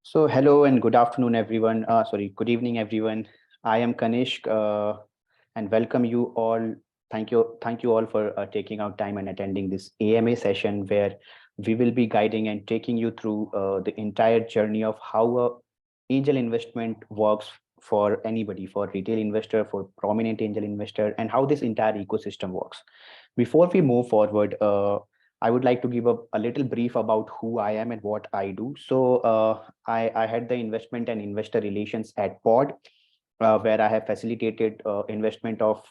So hello and good afternoon, everyone. Sorry, good evening, everyone. I am Kanishk, and welcome you all. Thank you all for taking out time and attending this AMA session where we will be guiding and taking you through the entire journey of how angel investment works for anybody, for retail investor, for prominent angel investor, and how this entire ecosystem works. Before we move forward, I would like to give a little brief about who I am and what I do. I had the investment and investor relations at Pod, where I have facilitated investment of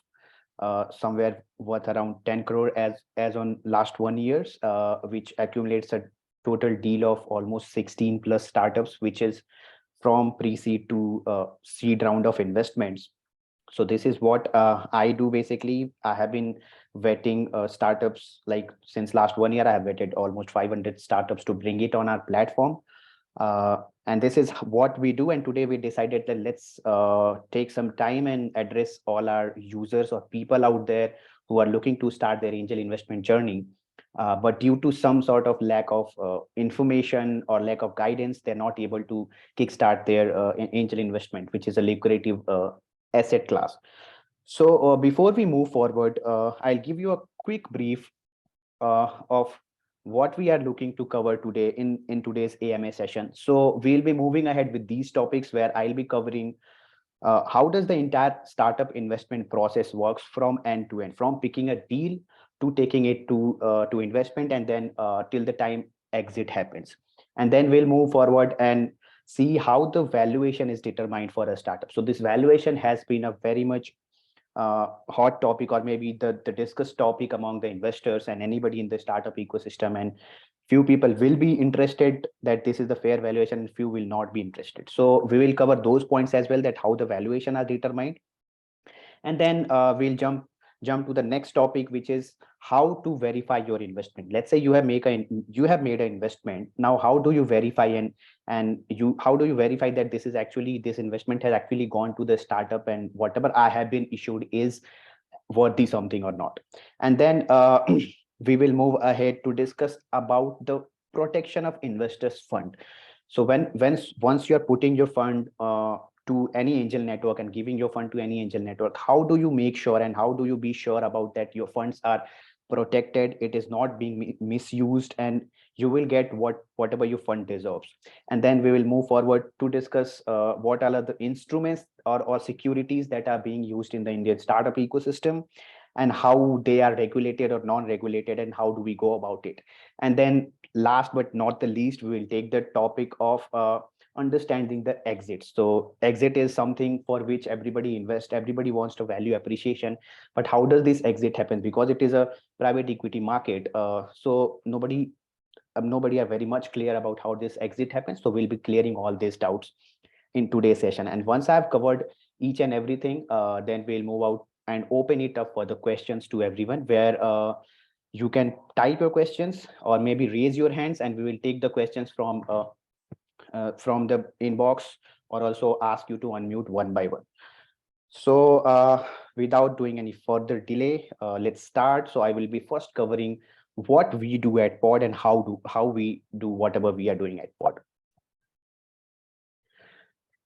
somewhere worth around 10 crore as on last 1 years, which accumulates a total deal of almost 16 plus startups, which is from pre-seed to seed round of investments. So this is what I do. Basically, I have been vetting startups. Like since last 1 year, I have vetted almost 500 startups to bring it on our platform. And this is what we do. And today we decided that let's take some time and address all our users or people out there who are looking to start their angel investment journey. But due to some sort of lack of information or lack of guidance, they're not able to kickstart their angel investment, which is a lucrative asset class. So before we move forward, I'll give you a quick brief of what we are looking to cover today in today's AMA session. So we'll be moving ahead with these topics where I'll be covering how does the entire startup investment process works from end to end, from picking a deal to taking it to investment, and then till the time exit happens. And then we'll move forward and see how the valuation is determined for a startup. So this valuation has been a very much hot topic, or maybe the discussed topic among the investors and anybody in the startup ecosystem. And few people will be interested that this is the fair valuation, and few will not be interested. So we will cover those points as well, that how the valuation are determined. And then we'll jump to the next topic, which is how to verify your investment. Let's say you have made an investment. Now how do you verify, and you how do you verify that this investment has actually gone to the startup, and whatever I have been issued is worthy something or not. And then we will move ahead to discuss about the protection of investors fund. So once you're putting your fund to any angel network and giving your fund to any angel network, how do you make sure and how do you be sure about that your funds are protected, it is not being misused, and you will get whatever your fund deserves. And then we will move forward to discuss what are the instruments or securities that are being used in the Indian startup ecosystem, and how they are regulated or non-regulated, and how do we go about it. And then last but not the least, we will take the topic of understanding the exit. So exit is something for which everybody invests, everybody wants to value appreciation, but how does this exit happen? Because it is a private equity market, so nobody are very much clear about how this exit happens. So we'll be clearing all these doubts in today's session. And once I've covered each and everything, then we'll move out and open it up for the questions to everyone, where you can type your questions or maybe raise your hands, and we will take the questions from the inbox, or also ask you to unmute one by one. So without doing any further delay, let's start. So I will be first covering what we do at Pod and how we do whatever we are doing at Pod.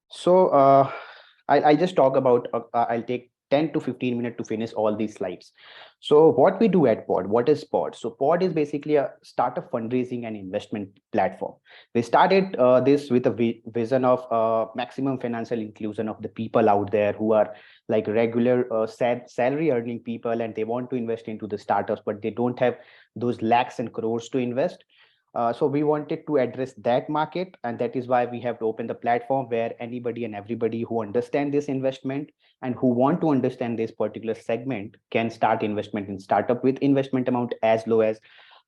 So I'll just talk about, I'll take 10 to 15 minutes to finish all these slides. So what we do at Pod, what is Pod? So Pod is basically a startup fundraising and investment platform. We started this with a vision of maximum financial inclusion of the people out there who are like regular salary earning people, and they want to invest into the startups, but they don't have those lakhs and crores to invest. So we wanted to address that market, and that is why we have to open the platform where anybody and everybody who understand this investment and who want to understand this particular segment can start investment in startup with investment amount as low as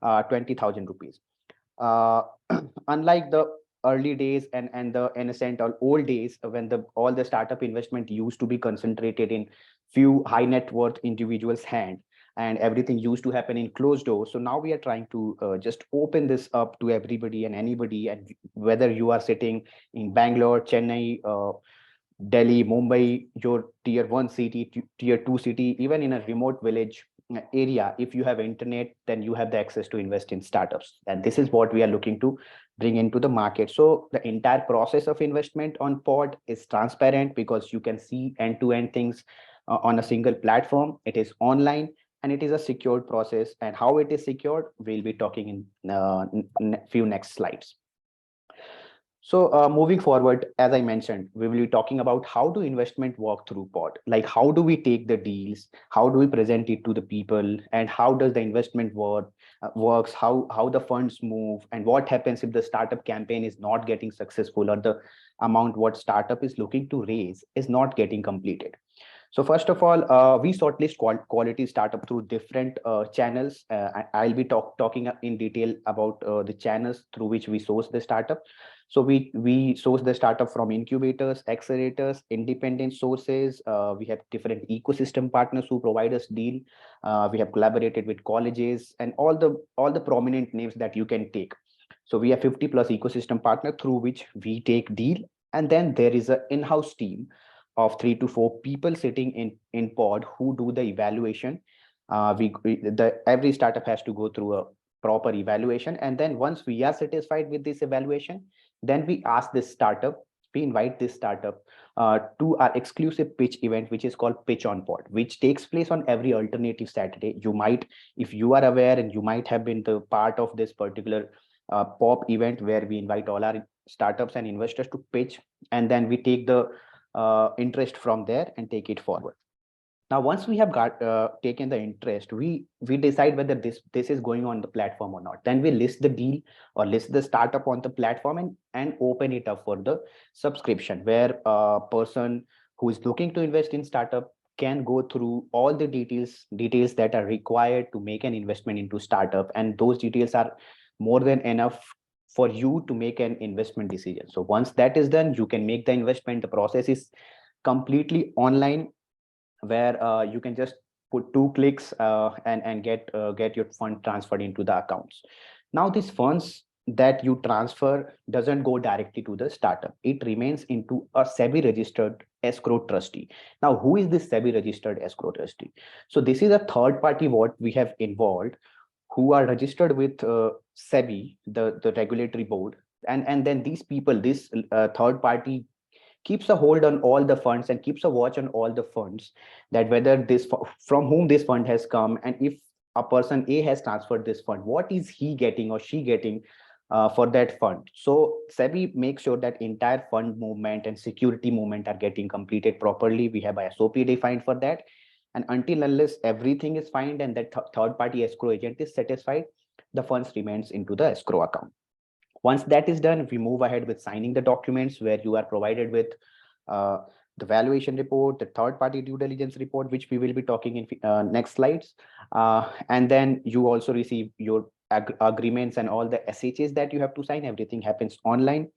20,000 rupees. Uh, Unlike the early days and the innocent or old days when all the startup investment used to be concentrated in few high net worth individuals' hand, and everything used to happen in closed doors. So now we are trying to just open this up to everybody and anybody, and whether you are sitting in Bangalore, Chennai, Delhi, Mumbai, your tier 1 city, tier 2 city, even in a remote village area. If you have internet, then you have the access to invest in startups, and this is what we are looking to bring into the market. So the entire process of investment on Pod is transparent because you can see end-to-end things on a single platform. It is online and it is a secured process, and how it is secured we'll be talking in few next slides. So moving forward, as I mentioned, we will be talking about how do investment work through Pod, like how do we take the deals, how do we present it to the people, and how does the investment works, how the funds move, and what happens if the startup campaign is not getting successful, or the amount what startup is looking to raise is not getting completed. So first of all, we shortlist quality startup through different channels. I'll be talking in detail about the channels through which we source the startup. So we source the startup from incubators, accelerators, independent sources. We have different ecosystem partners who provide us deal. We have collaborated with colleges and all the prominent names that you can take. So we have 50 plus ecosystem partner through which we take deal, and then there is an in-house team of 3 to 4 people sitting in Pod who do the evaluation. Every startup has to go through a proper evaluation, and then once we are satisfied with this evaluation, then we ask this startup, we invite this startup to our exclusive pitch event, which is called Pitch on Pod, which takes place on every alternative Saturday. You might, if you are aware, and you might have been the part of this particular pop event where we invite all our startups and investors to pitch, and then we take the interest from there and take it forward. Now once we have got taken the interest, we decide whether this is going on the platform or not. Then we list the deal or list the startup on the platform, and open it up for the subscription, where a person who is looking to invest in startup can go through all the details that are required to make an investment into startup, and those details are more than enough for you to make an investment decision. So once that is done, you can make the investment. The process is completely online, where you can just put 2 clicks and get your fund transferred into the accounts. Now these funds that you transfer doesn't go directly to the startup. It remains into a SEBI registered escrow trustee. Now who is this SEBI registered escrow trustee? So this is a third party what we have involved, who are registered with SEBI, the regulatory board, and then these people, this third party keeps a hold on all the funds and keeps a watch on all the funds, that whether this from whom this fund has come, and if a person A has transferred this fund, what is he getting or she getting for that fund. So SEBI makes sure that entire fund movement and security movement are getting completed properly. We have a SOP defined for that, and until unless everything is fine and that third party escrow agent is satisfied, the funds remains into the escrow account. Once that is done, we move ahead with signing the documents, where you are provided with uh, the valuation report, the third party due diligence report, which we will be talking in next slides. And then you also receive your agreements and all the SHAs that you have to sign. Everything happens online.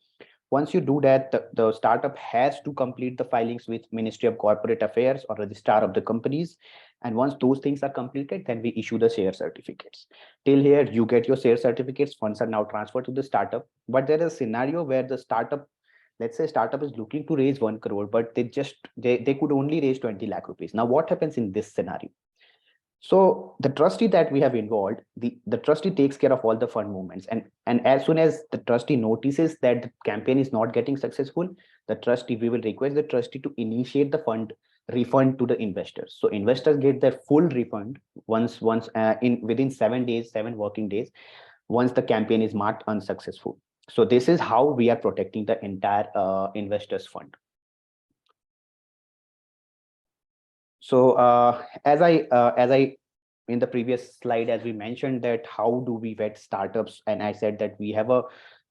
Once you do that, the startup has to complete the filings with Ministry of Corporate Affairs or registrar of the companies. And once those things are completed, then we issue the share certificates. Till here, you get your share certificates. Funds are now transferred to the startup. But there is a scenario where the startup, let's say startup is looking to raise 1 crore, but they could only raise 20 lakh rupees. Now, what happens in this scenario? So the trustee that we have involved, the trustee takes care of all the fund movements. And as soon as the trustee notices that the campaign is not getting successful, we will request the trustee to initiate the fund refund to the investors. So investors get their full refund once in within 7 days, 7 working days, once the campaign is marked unsuccessful. So this is how we are protecting the entire investors fund. So as I in the previous slide, as we mentioned that how do we vet startups, and I said that we have a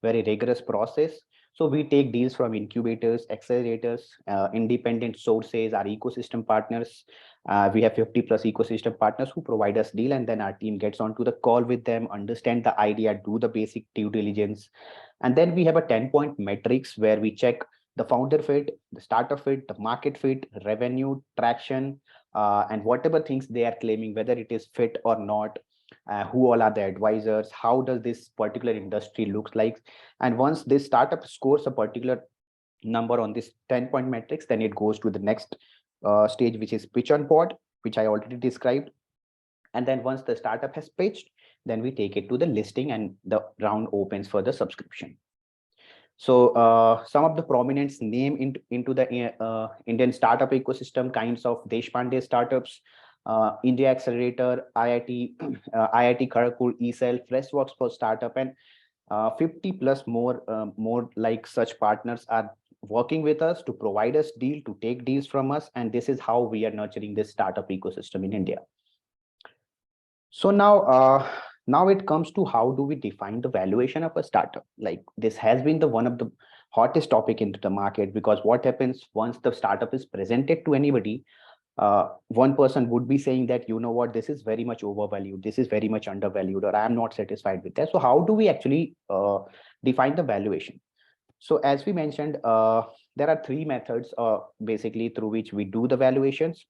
very rigorous process. So we take deals from incubators, accelerators, independent sources, our ecosystem partners. We have 50 plus ecosystem partners who provide us deal, and then our team gets onto the call with them, understand the idea, do the basic due diligence, and then we have a 10-point metrics where we check the founder fit, the startup fit, the market fit, revenue, traction, and whatever things they are claiming, whether it is fit or not, who all are the advisors, how does this particular industry looks like. And once this startup scores a particular number on this 10-point metrics, then it goes to the next stage, which is pitch on Pod, which I already described. And then once the startup has pitched, then we take it to the listing and the round opens for the subscription. So some of the prominent name into the Indian startup ecosystem, kinds of Deshpande startups, India Accelerator, IIT, IIT Kharagpur, eCell, Freshworks for startup, and 50 plus more like such partners are working with us to provide us deal, to take deals from us, and this is how we are nurturing this startup ecosystem in India. So now it comes to how do we define the valuation of a startup? Like this has been the one of the hottest topic into the market, because what happens once the startup is presented to anybody, one person would be saying that, you know what, this is very much overvalued, this is very much undervalued, or I am not satisfied with that. So how do we actually define the valuation? So as we mentioned, there are three methods basically through which we do the valuations.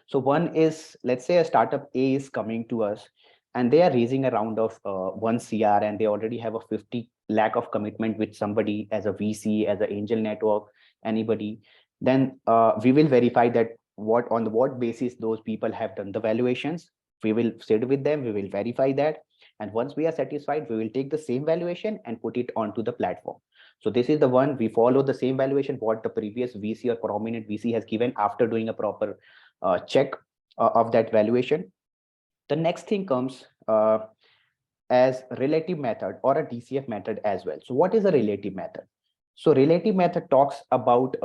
So one is, let's say a startup A is coming to us and they are raising a round of 1 CR, and they already have a 50 lakh of commitment with somebody as a VC, as an angel network, anybody. Then we will verify that on what basis those people have done the valuations. We will sit with them, we will verify that. And once we are satisfied, we will take the same valuation and put it onto the platform. So this is the one, we follow the same valuation what the previous VC or prominent VC has given after doing a proper check of that valuation. The next thing comes as relative method or a DCF method as well. So what is a relative method? So relative method talks about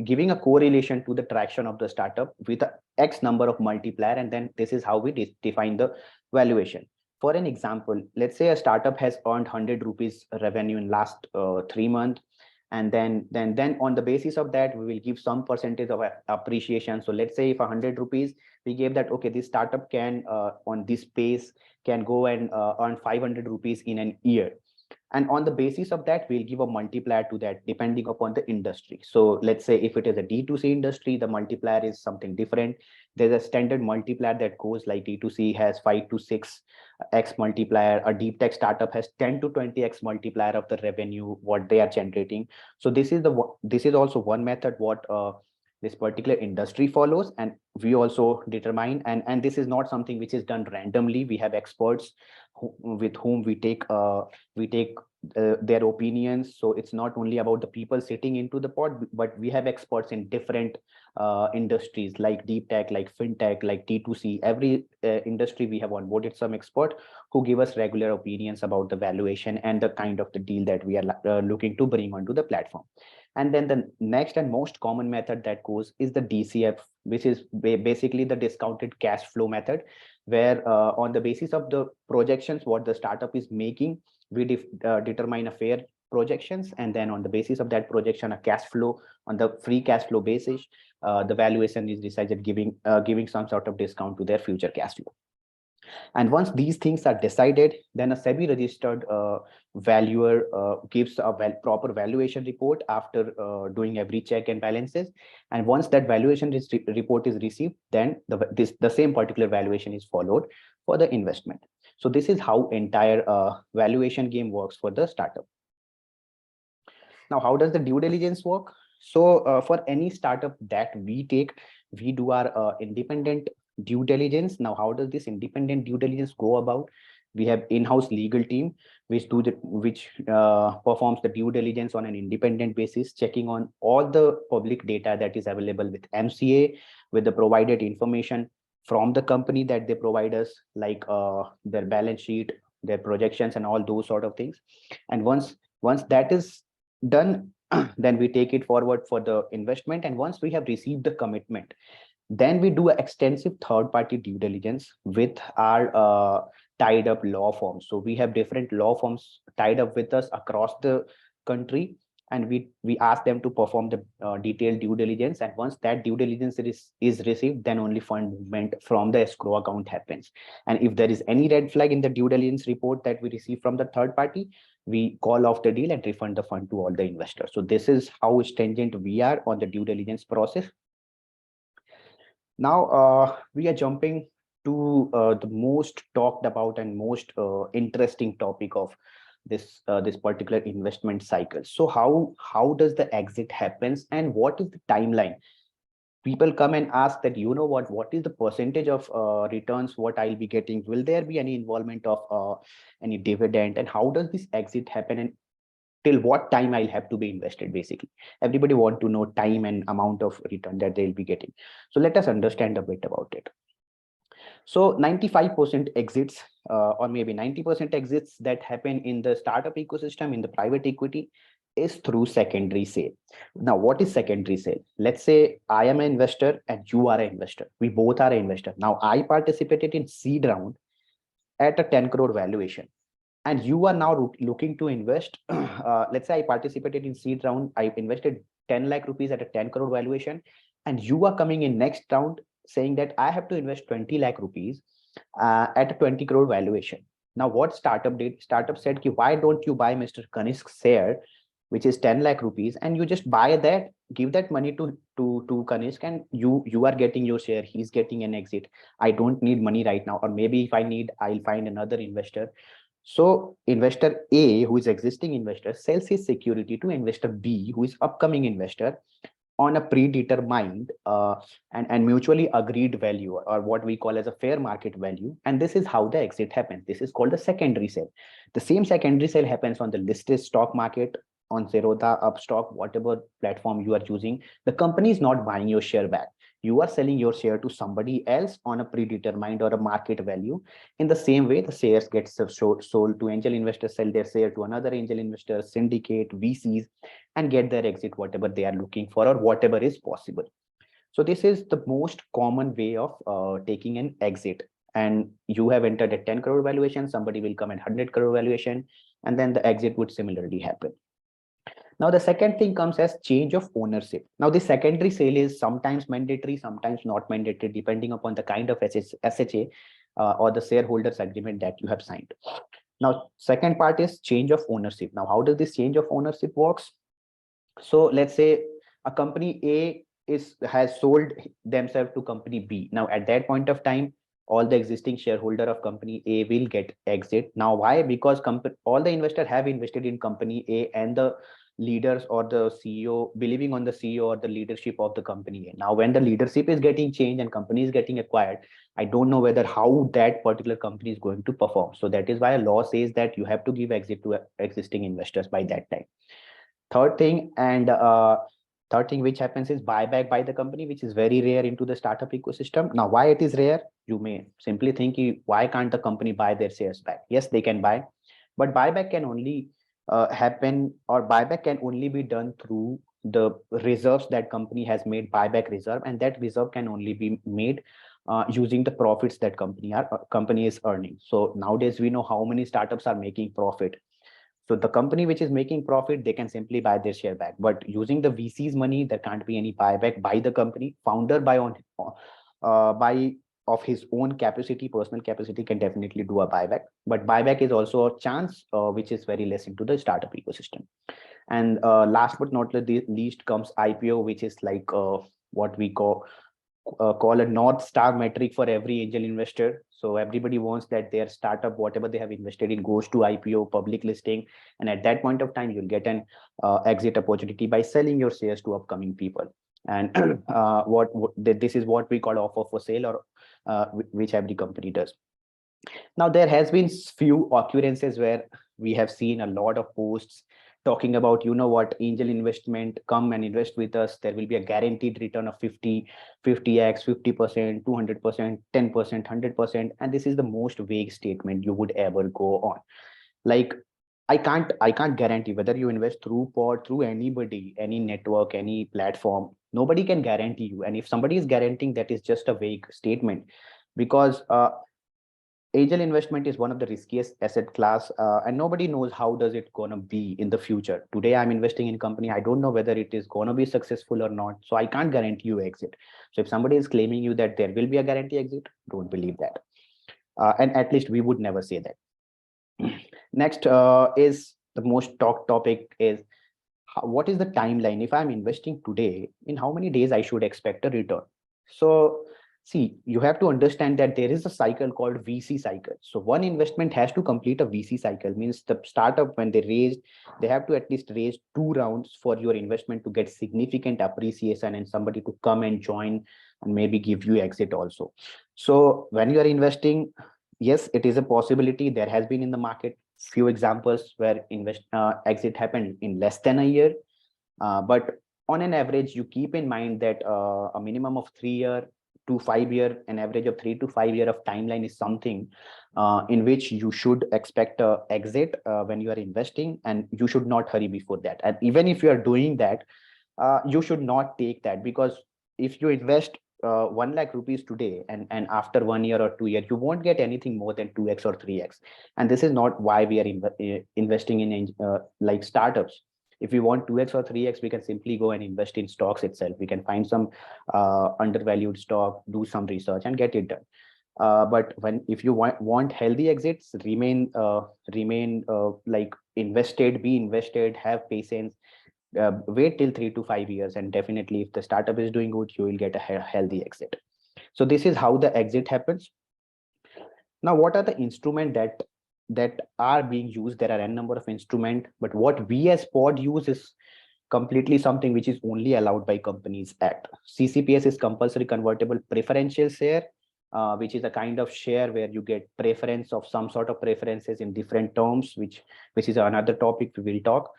giving a correlation to the traction of the startup with a X number of multiplier, and then this is how we define the valuation. For an example, let's say a startup has earned 100 rupees revenue in last 3 months, and then on the basis of that we will give some percentage of appreciation. So let's say if 100 rupees, we gave that, okay, this startup can on this pace can go and earn 500 rupees in an year, and on the basis of that we'll give a multiplier to that depending upon the industry. So let's say if it is a D2C industry, the multiplier is something different. There's a standard multiplier that goes like D2C has 5 to 6x multiplier, a deep tech startup has 10 to 20x multiplier of the revenue what they are generating. So this is also one method what this particular industry follows, and we also determine, and this is not something which is done randomly. We have experts with whom we take their opinions. So it's not only about the people sitting into the pod, but we have experts in different industries like deep tech, like fintech, like D2C. Every industry we have onboarded some expert who give us regular opinions about the valuation and the kind of the deal that we are looking to bring onto the platform. And then the next and most common method that goes is the DCF, which is basically the discounted cash flow method, where on the basis of the projections what the startup is making, we determine a fair projections, and then on the basis of that projection, a cash flow on the free cash flow basis, the valuation is decided giving some sort of discount to their future cash flow. And once these things are decided, then a SEBI registered valuer gives a proper valuation report after doing every check and balances. And once that valuation report is received, then the same particular valuation is followed for the investment. So this is how entire valuation game works for the startup. Now, how does the due diligence work? So for any startup that we take, we do our independent due diligence. Now, how does this independent due diligence go about? We have in-house legal team which performs the due diligence on an independent basis, checking on all the public data that is available with MCA, with the provided information from the company that they provide us, like their balance sheet, their projections, and all those sort of things. And once that is done, then we take it forward for the investment. And once we have received the commitment, then we do an extensive third-party due diligence with our tied up law firms. So we have different law firms tied up with us across the country, and we ask them to perform the detailed due diligence. And once that due diligence is received, then only fund movement from the escrow account happens. And if there is any red flag in the due diligence report that we receive from the third party, we call off the deal and refund the fund to all the investors. So this is how stringent we are on the due diligence process. Now we are jumping to the most talked about and most interesting topic of this particular investment cycle. So how does the exit happens, and what is the timeline people come and ask that, what is the percentage of returns what I'll be getting? Will there be any involvement of any dividend? And how does this exit happen? And till what time I'll have to be invested? Basically, everybody want to know time and amount of return that they'll be getting. So let us understand a bit about it. So 95% exits, or maybe 90% exits that happen in the startup ecosystem, in the private equity, is through secondary sale. Now, what is secondary sale? Let's say I am an investor and you are an investor. We both are an investor. Now, I participated in seed round at a 10 crore valuation, and you are now looking to invest. Let's say I participated in seed round, I invested 10 lakh rupees at a 10 crore valuation, and you are coming in next round saying that I have to invest 20 lakh rupees at a 20 crore valuation. Now, what startup did? Startup said, why don't you buy Mr. Kanishk's share, which is 10 lakh rupees, and you just buy that, give that money to Kanishk, and you are getting your share, he's getting an exit. I don't need money right now, or maybe if I need, I'll find another investor. So investor A, who is existing investor, sells his security to investor B, who is upcoming investor, on a predetermined and mutually agreed value, or what we call as a fair market value. And this is how the exit happens. This is called the secondary sale. The same secondary sale happens on the listed stock market, on Zerodha, Upstock, whatever platform you are using. The company is not buying your share back. You are selling your share to somebody else on a predetermined or a market value. In the same way, the shares get sold to angel investors, sell their share to another angel investor, syndicate, VCs, and get their exit, whatever they are looking for or whatever is possible. So this is the most common way of taking an exit. And you have entered a 10 crore valuation, somebody will come at 100 crore valuation, and then the exit would similarly happen. Now, the second thing comes as change of ownership. Now, the secondary sale is sometimes mandatory, sometimes not mandatory, depending upon the kind of SHA or the shareholders agreement that you have signed. Now, second part is change of ownership. Now, how does this change of ownership works? So let's say a company A has sold themselves to company B. Now, at that point of time, all the existing shareholder of company A will get exit. Now, why? Because all the investors have invested in company A, and the leaders or the CEO believing on the CEO or the leadership of the company A. Now, when the leadership is getting changed and company is getting acquired, I don't know whether how that particular company is going to perform. So that is why a law says that you have to give exit to existing investors by that time. Third thing, which happens is buyback by the company, which is very rare into the startup ecosystem. Now, why it is rare? You may simply think, why can't the company buy their shares back? Yes, they can buy, but buyback can only happen, or buyback can only be done through the reserves that company has made, buyback reserve, and that reserve can only be made using the profits that company is earning. So nowadays we know how many startups are making profit. So the company which is making profit, they can simply buy their share back. But using the VC's money, there can't be any buyback by the company. Founder by of his own capacity, personal capacity, can definitely do a buyback. But buyback is also a chance which is very less into the startup ecosystem. And last but not the least comes IPO, which is like what we call a North Star metric for every angel investor. So everybody wants that their startup, whatever they have invested in, goes to IPO, public listing, and at that point of time, you'll get an exit opportunity by selling your shares to upcoming people. And this is what we call offer for sale, or which every company does. Now, there has been few occurrences where we have seen a lot of posts talking about, angel investment, come and invest with us. There will be a guaranteed return of 50x, 50%, 200%, 10%, 100%. And this is the most vague statement you would ever go on. Like, I can't guarantee whether you invest through pod, through anybody, any network, any platform. Nobody can guarantee you. And if somebody is guaranteeing, that is just a vague statement, because angel investment is one of the riskiest asset class, and nobody knows how does it gonna be in the future. Today I'm investing in company, I don't know whether it is gonna be successful or not, so I can't guarantee you exit. So if somebody is claiming you that there will be a guarantee exit, don't believe that, and at least we would never say that. Next is the most talked topic is what is the timeline? If I'm investing today, in how many days I should expect a return? So See, you have to understand that there is a cycle called VC cycle. So one investment has to complete a VC cycle, means the startup, when they raised, they have to at least raise 2 rounds for your investment to get significant appreciation and somebody to come and join and maybe give you exit also. So when you are investing, yes, it is a possibility. There has been in the market few examples where exit happened in less than a year. But on an average, you keep in mind that a minimum of 3 year to 5 year, an average of 3 to 5 year of timeline is something in which you should expect a exit when you are investing, and you should not hurry before that. And even if you are doing that, you should not take that, because if you invest 1 lakh rupees today, and after 1 year or 2 years, you won't get anything more than 2x or 3x. And this is not why we are investing in like startups. If we want 2x or 3x, we can simply go and invest in stocks itself. We can find some undervalued stock, do some research and get it done. But when, if you want healthy exits, remain like invested, be invested, have patience, wait till 3 to 5 years, and definitely if the startup is doing good, you will get a healthy exit. So this is how the exit happens. Now, what are the instruments that are being used? There are n number of instruments, but what we as pod use is completely something which is only allowed by Companies Act. CCPS is compulsory convertible preferential share, which is a kind of share where you get preference of some sort of preferences in different terms, which is another topic we will talk.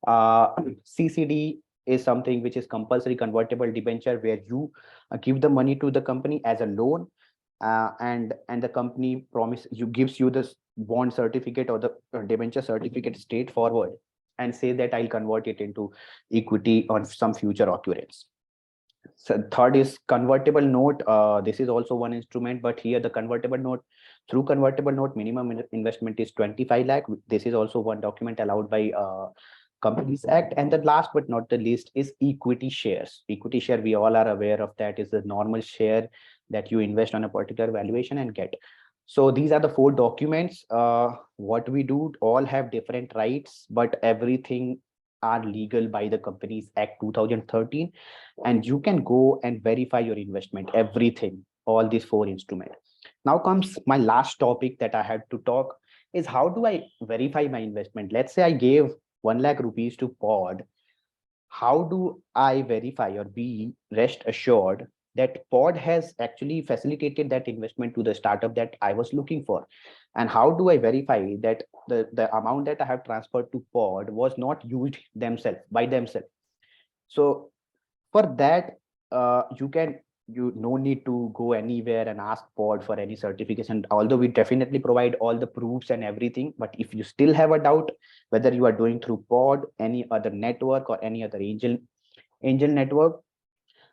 CCD is something which is compulsory convertible debenture, where you give the money to the company as a loan, and the company promise you gives you this bond certificate or the debenture certificate straightforward, and say that I'll convert it into equity on some future occurrence. So third is convertible note. This is also one instrument, but here the convertible note, through convertible note, minimum investment is 25 lakh. This is also one document allowed by Companies Act. And the last but not the least is equity shares. Equity share, we all are aware of that, is the normal share that you invest on a particular valuation and get. So these are the 4 documents. What we do, all have different rights, but everything are legal by the Companies Act 2013. And you can go and verify your investment, everything, all these 4 instruments. Now comes my last topic that I had to talk, is how do I verify my investment? Let's say I gave 1 lakh rupees to pod. How do I verify or be rest assured that pod has actually facilitated that investment to the startup that I was looking for? And how do I verify that the amount that I have transferred to pod was not used by themselves? So for that, you no need to go anywhere and ask pod for any certification, although we definitely provide all the proofs and everything. But if you still have a doubt whether you are doing through pod, any other network, or any other angel network,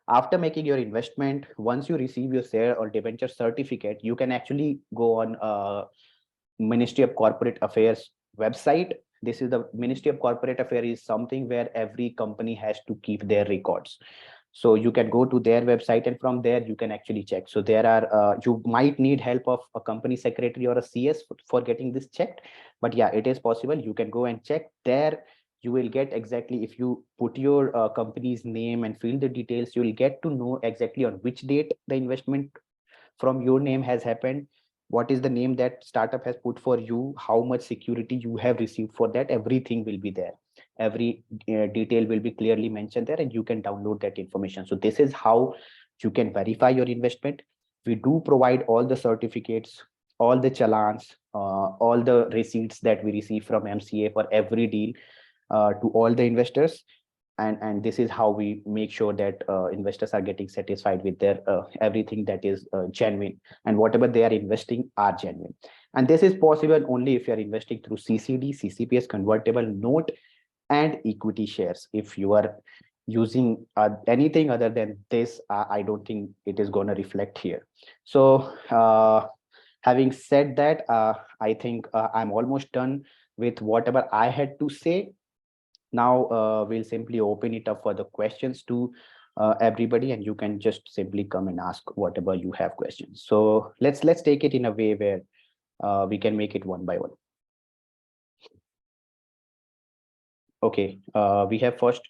after making your investment, once you receive your share or debenture certificate, you can actually go on Ministry of Corporate Affairs website. This is the Ministry of Corporate Affairs, is something where every company has to keep their records. So you can go to their website, and from there you can actually check. So there are you might need help of a company secretary or a CS for getting this checked, but yeah, it is possible. You can go and check there. You will get exactly, if you put your company's name and fill the details, you will get to know exactly on which date the investment from your name has happened, what is the name that startup has put for you, how much security you have received for that. Everything will be there. Every detail will be clearly mentioned there, and you can download that information. So this is how you can verify your investment. We do provide all the certificates, all the challans, all the receipts that we receive from MCA for every deal to all the investors. And this is how we make sure that investors are getting satisfied with their everything that is genuine, and whatever they are investing are genuine. And this is possible only if you are investing through CCD, CCPS, convertible note, and equity shares. If you are using anything other than this, I don't think it is going to reflect here. So having said that, I think I'm almost done with whatever I had to say. Now we'll simply open it up for the questions to everybody, and you can just simply come and ask whatever you have questions. So let's take it in a way where we can make it one by one. Okay, we have first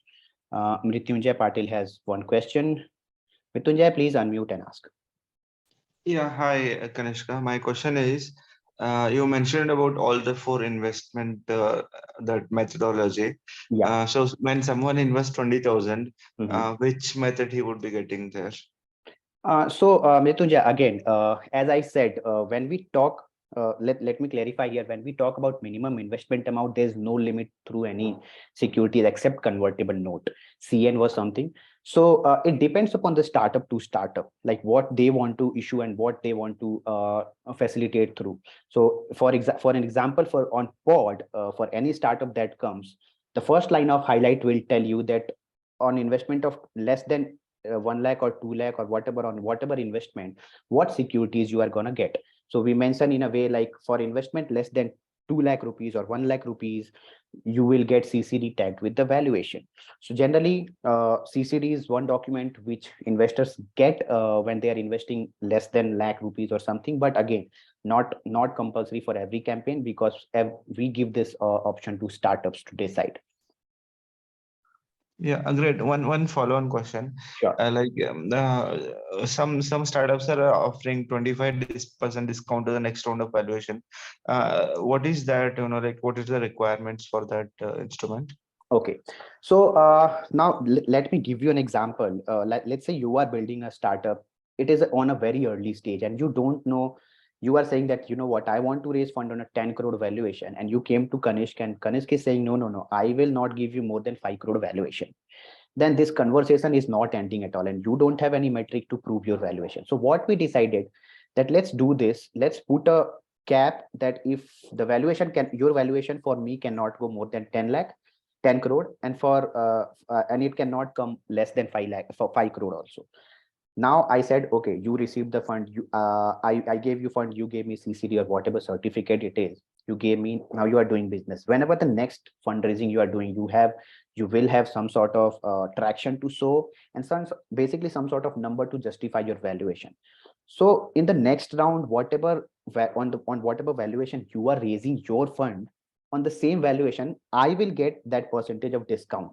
Mrityunjay Patil has one question. Mrityunjay, please unmute and ask. Yeah, hi, Kanishka. My question is, you mentioned about all the four investment that methodology. Yeah. So when someone invests 20,000, Mhm. which method he would be getting there? Mrityunjay, again, as I said, when we talk, let me clarify here. When we talk about minimum investment amount, there's no limit through any securities except convertible note. CN was something. It depends upon the startup to startup, like what they want to issue and what they want to facilitate through. So, for an example, for on Pod, for any startup that comes, the first line of highlight will tell you that on investment of less than 1 lakh or 2 lakh or whatever, on whatever investment, what securities you are going to get. So we mention in a way like for investment less than 2 lakh rupees or 1 lakh rupees, you will get CCD tagged with the valuation. So generally, CCD is one document which investors get when they are investing less than lakh rupees or something. But again, not compulsory for every campaign, because we give this option to startups to decide. Yeah, great. One follow-on question. Sure. Some startups are offering 25% discount to the next round of valuation. What is that? Like what is the requirements for that instrument? Okay, now let me give you an example. Let's say you are building a startup. It is on a very early stage, and you don't know. You are saying that, you know what, I want to raise fund on a 10 crore valuation, and you came to Kanishk, and Kanishk is saying, no, no, no, I will not give you more than 5 crore valuation. Then this conversation is not ending at all, and you don't have any metric to prove your valuation. So what we decided, that let's do this. Let's put a cap that if the valuation can, your valuation for me cannot go more than 10 lakh, 10 crore, and and it cannot come less than 5 lakh for 5 crore also. Now I said, okay, you received the fund, I gave you fund, you gave me CCD or whatever certificate it is, you gave me. Now you are doing business. Whenever the next fundraising you are doing, you will have some sort of traction to show, and basically some sort of number to justify your valuation. So in the next round, on whatever valuation you are raising your fund, on the same valuation, I will get that percentage of discount.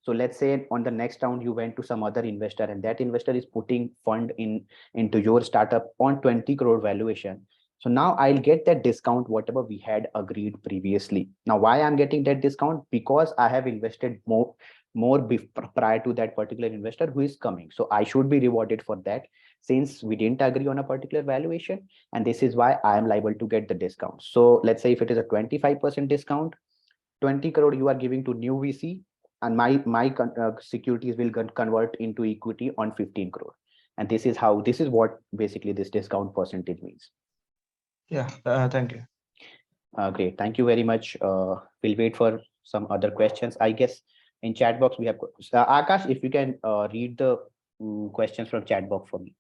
So let's say on the next round you went to some other investor, and that investor is putting fund into your startup on 20 crore valuation. So now I'll get that discount whatever we had agreed previously. Now why I'm getting that discount? Because I have invested prior to that particular investor who is coming. So I should be rewarded for that, since we didn't agree on a particular valuation, and this is why I am liable to get the discount. So let's say if it is a 25% discount, 20 crore you are giving to new VC, and my securities will convert into equity on 15 crore. And this is what basically this discount percentage means. Yeah, thank you. Great. Thank you very much. We'll wait for some other questions. I guess in chat box we have Akash, if you can read the questions from chat box for me.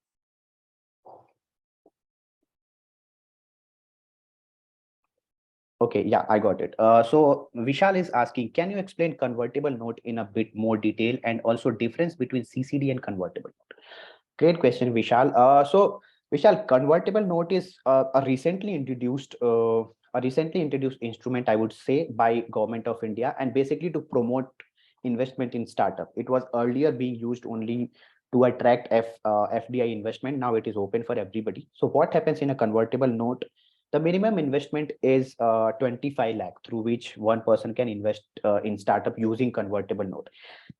Okay, yeah, I got it. So Vishal is asking, can you explain convertible note in a bit more detail, and also difference between CCD and convertible note? Great question, Vishal. Vishal, convertible note is a recently introduced instrument, I would say, by Government of India, and basically to promote investment in startup. It was earlier being used only to attract FDI investment. Now it is open for everybody. So what happens in a convertible note? The minimum investment is 25 lakh, through which one person can invest in startup using convertible note.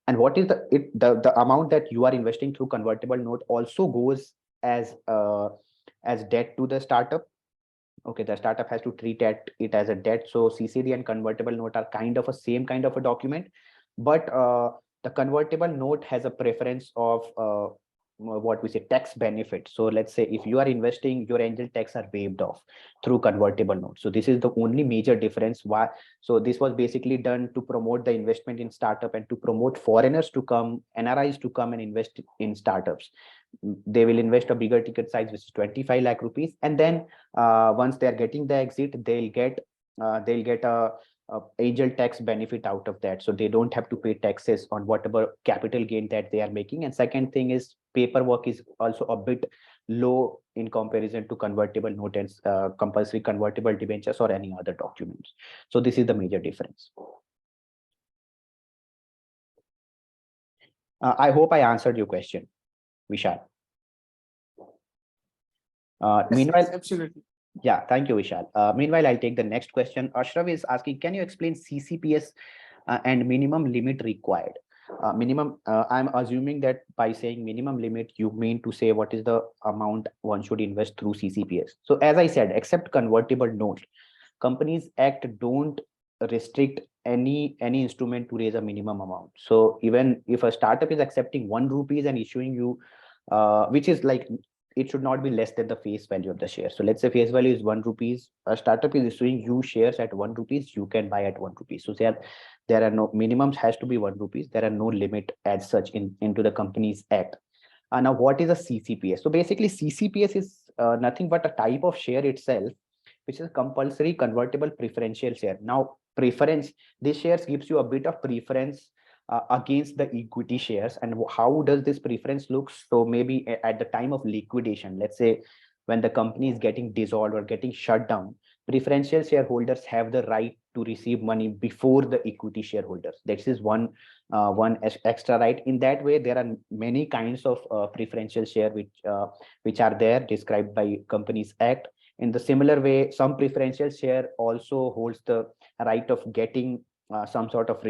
And what is the amount that you are investing through convertible note also goes as debt to the startup. Okay, the startup has to treat it as a debt. So CCD and convertible note are kind of a same kind of a document, but the convertible note has a preference of what we say tax benefit. So let's say if you are investing, your angel tax are waived off through convertible note. So this is the only major difference. Why? So this was basically done to promote the investment in startup and to promote foreigners to come, NRIs to come and invest in startups. They will invest a bigger ticket size, which is 25 lakh rupees, and then once they are getting the exit, they'll get a angel tax benefit out of that. So they don't have to pay taxes on whatever capital gain that they are making. And second thing is paperwork is also a bit low in comparison to convertible note and compulsory convertible debentures or any other documents. So this is the major difference. I hope I answered your question, Vishal. Yes, Meanwhile, yes, absolutely. yeah, thank you, Vishal. Meanwhile, I'll take the next question. Ashraf is asking, can you explain CCPS and minimum limit required? I'm assuming that by saying minimum limit, you mean to say what is the amount one should invest through CCPS. So as I said, except convertible note, Companies Act don't restrict any instrument to raise a minimum amount. So even if a startup is accepting 1 rupees and issuing you, which is like, it should not be less than the face value of the share. So let's say face value is 1 rupees. A startup is issuing you shares at 1 rupees. You can buy at 1 rupees. So there are no minimums has to be 1 rupees. There are no limit as such into the Companies Act. Now, what is a CCPS? So basically, CCPS is nothing but a type of share itself, which is compulsory convertible preferential share. Now, preference, this shares gives you a bit of preference against the equity shares. And how does this preference look? So maybe at the time of liquidation, let's say when the company is getting dissolved or getting shut down, preferential shareholders have the right to receive money before the equity shareholders. This is one extra right. In that way, there are many kinds of preferential share which are there described by Companies Act. In the similar way, some preferential share also holds the right of getting some sort of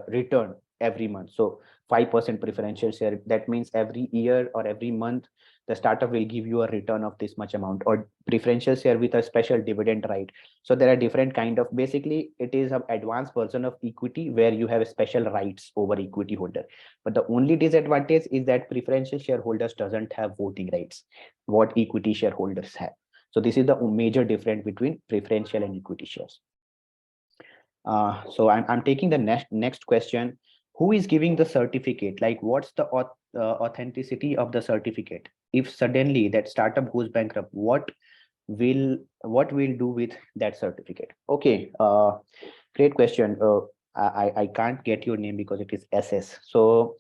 return every month. So 5% preferential share, that means every year or every month the startup will give you a return of this much amount, or preferential share with a special dividend right. So there are different kind of, basically it is an advanced version of equity where you have special rights over equity holder. But the only disadvantage is that preferential shareholders doesn't have voting rights what equity shareholders have. So this is the major difference between preferential and equity shares. So I'm taking the next question. Who is giving the certificate? Like, what's the authenticity of the certificate? If suddenly that startup goes bankrupt, what will do with that certificate? Okay, great question. I can't get your name because it is SS. So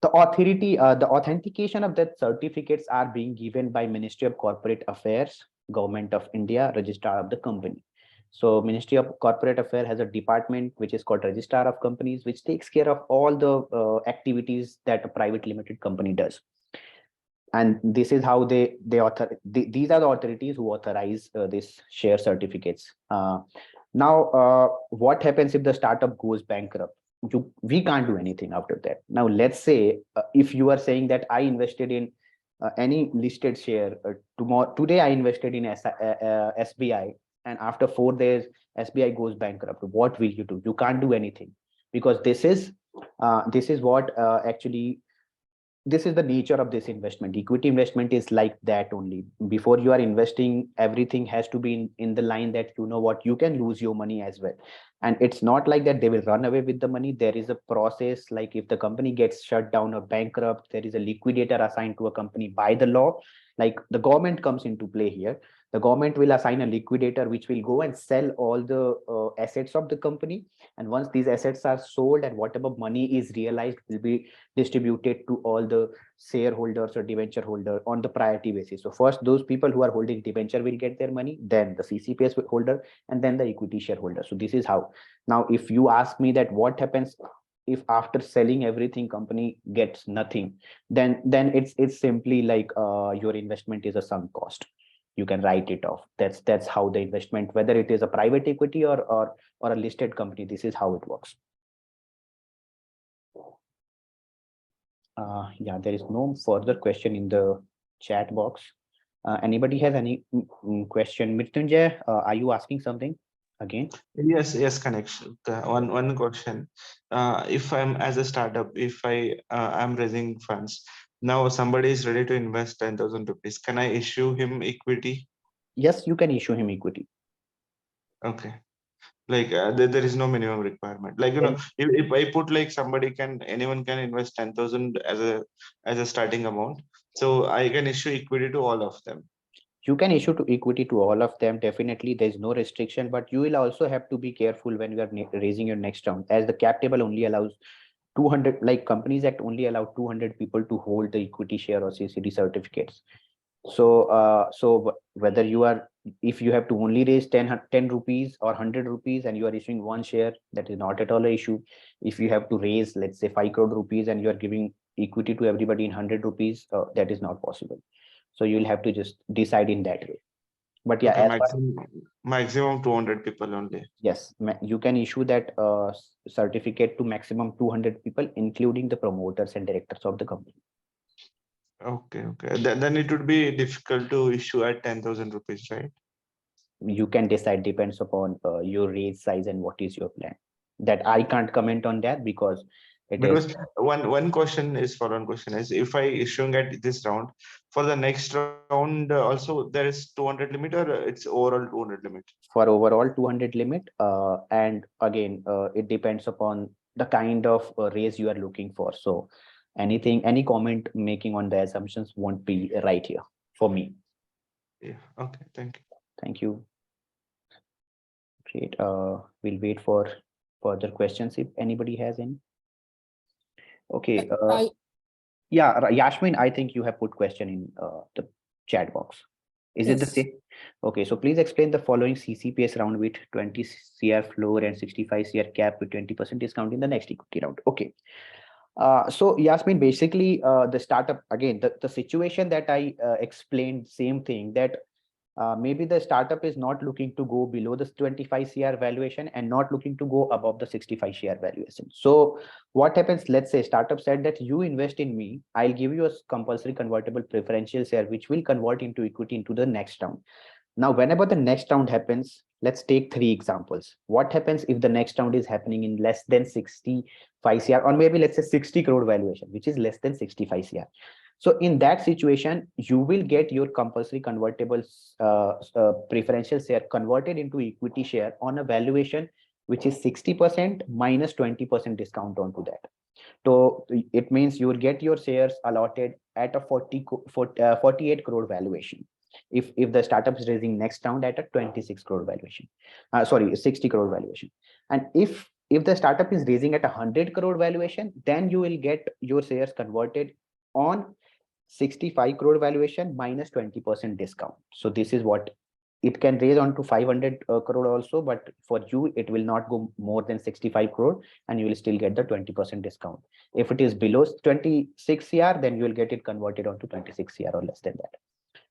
the authentication of that certificates are being given by Ministry of Corporate Affairs, Government of India, Registrar of the Company. So Ministry of Corporate Affairs has a department which is called Registrar of Companies, which takes care of all the activities that a private limited company does. And this is how these are the authorities who authorize these share certificates. Now, what happens if the startup goes bankrupt? We can't do anything after that. Now, let's say if you are saying that I invested in any listed share today, I invested in SBI, and after 4 days, SBI goes bankrupt. What will you do? You can't do anything, because this is what actually this is the nature of this investment. Equity investment is like that only. Before you are investing, everything has to be in the line that you know what, you can lose your money as well. And it's not like that they will run away with the money. There is a process. Like if the company gets shut down or bankrupt, there is a liquidator assigned to a company by the law. Like the government comes into play here. The government will assign a liquidator which will go and sell all the assets of the company. And once these assets are sold, and whatever money is realized will be distributed to all the shareholders or debenture holder on the priority basis. So first, those people who are holding debenture will get their money, then the CCPS holder, and then the equity shareholder. So this is how. Now, if you ask me that what happens if after selling everything company gets nothing, then it's simply like your investment is a sunk cost. You can write it off. That's how the investment, whether it is a private equity or a listed company, this is how it works. Yeah, there is no further question in the chat box. Anybody has any question? Mrityunjay, are you asking something again? Yes, connection. One question. If I'm as a startup, if I'm raising funds, now somebody is ready to invest 10,000 rupees. Can I issue him equity? Yes, you can issue him equity. Okay. Like there is no minimum requirement. Like Then if I put like anyone can invest 10,000 as a starting amount. So I can issue equity to all of them. you can issue to equity to all of them. Definitely, there's no restriction, but you will also have to be careful when you are raising your next round, as the cap table only allows 200, like Companies Act only allow 200 people to hold the equity share or CCD certificates. So whether you are, if you have to only raise 10 rupees or 100 rupees and you are issuing one share, that is not at all an issue. If you have to raise, let's say 5 crore rupees and you are giving equity to everybody in 100 rupees, that is not possible. So you'll have to just decide in that way. But yeah, Okay, as far, maximum 200 people only. yes, you can issue that certificate to maximum 200 people, including the promoters and directors of the company. Okay, okay. Then it would be difficult to issue at 10,000 rupees, right? You can decide, depends upon your raise size and what is your plan. That I can't comment on that because it is Because one question is for one question is, if I issuing at this round, for the next round also there is 200 limit, or it's overall 200 limit? for overall 200 limit. And again, it depends upon the kind of raise you are looking for. So any comment making on the assumptions won't be right here for me. Yeah. Okay. Thank you. Thank you. Great. We'll wait for further questions if anybody has any. Okay. I Yeah, Yashmin, I think you have put question in the chat box. Is it the yes. same? Okay, so please explain the following CCPS round with 20 CR floor and 65 CR cap with 20% discount in the next equity round. Okay. So Yasmin, basically the startup, again, the situation that I explained, same thing, that maybe the startup is not looking to go below the 25 CR valuation and not looking to go above the 65 CR valuation. So what happens, let's say startup said that you invest in me, I'll give you a compulsory convertible preferential share, which will convert into equity into the next round. Now, whenever the next round happens, let's take three examples. What happens if the next round is happening in less than 65 CR, or maybe let's say 60 crore valuation, which is less than 65 CR. So in that situation, you will get your compulsory convertible preferential share converted into equity share on a valuation which is 60% minus 20% discount onto that. So it means you will get your shares allotted at a 48 crore valuation. If the startup is raising next round at a 26 crore valuation, sorry, 60 crore valuation. And if the startup is raising at a 100 crore valuation, then you will get your shares converted on 65 crore valuation minus 20% discount. So this is what it can raise on to 500 crore also, but for you it will not go more than 65 crore and you will still get the 20% discount. If it is below 26 cr, then you will get it converted onto 26 cr or less than that.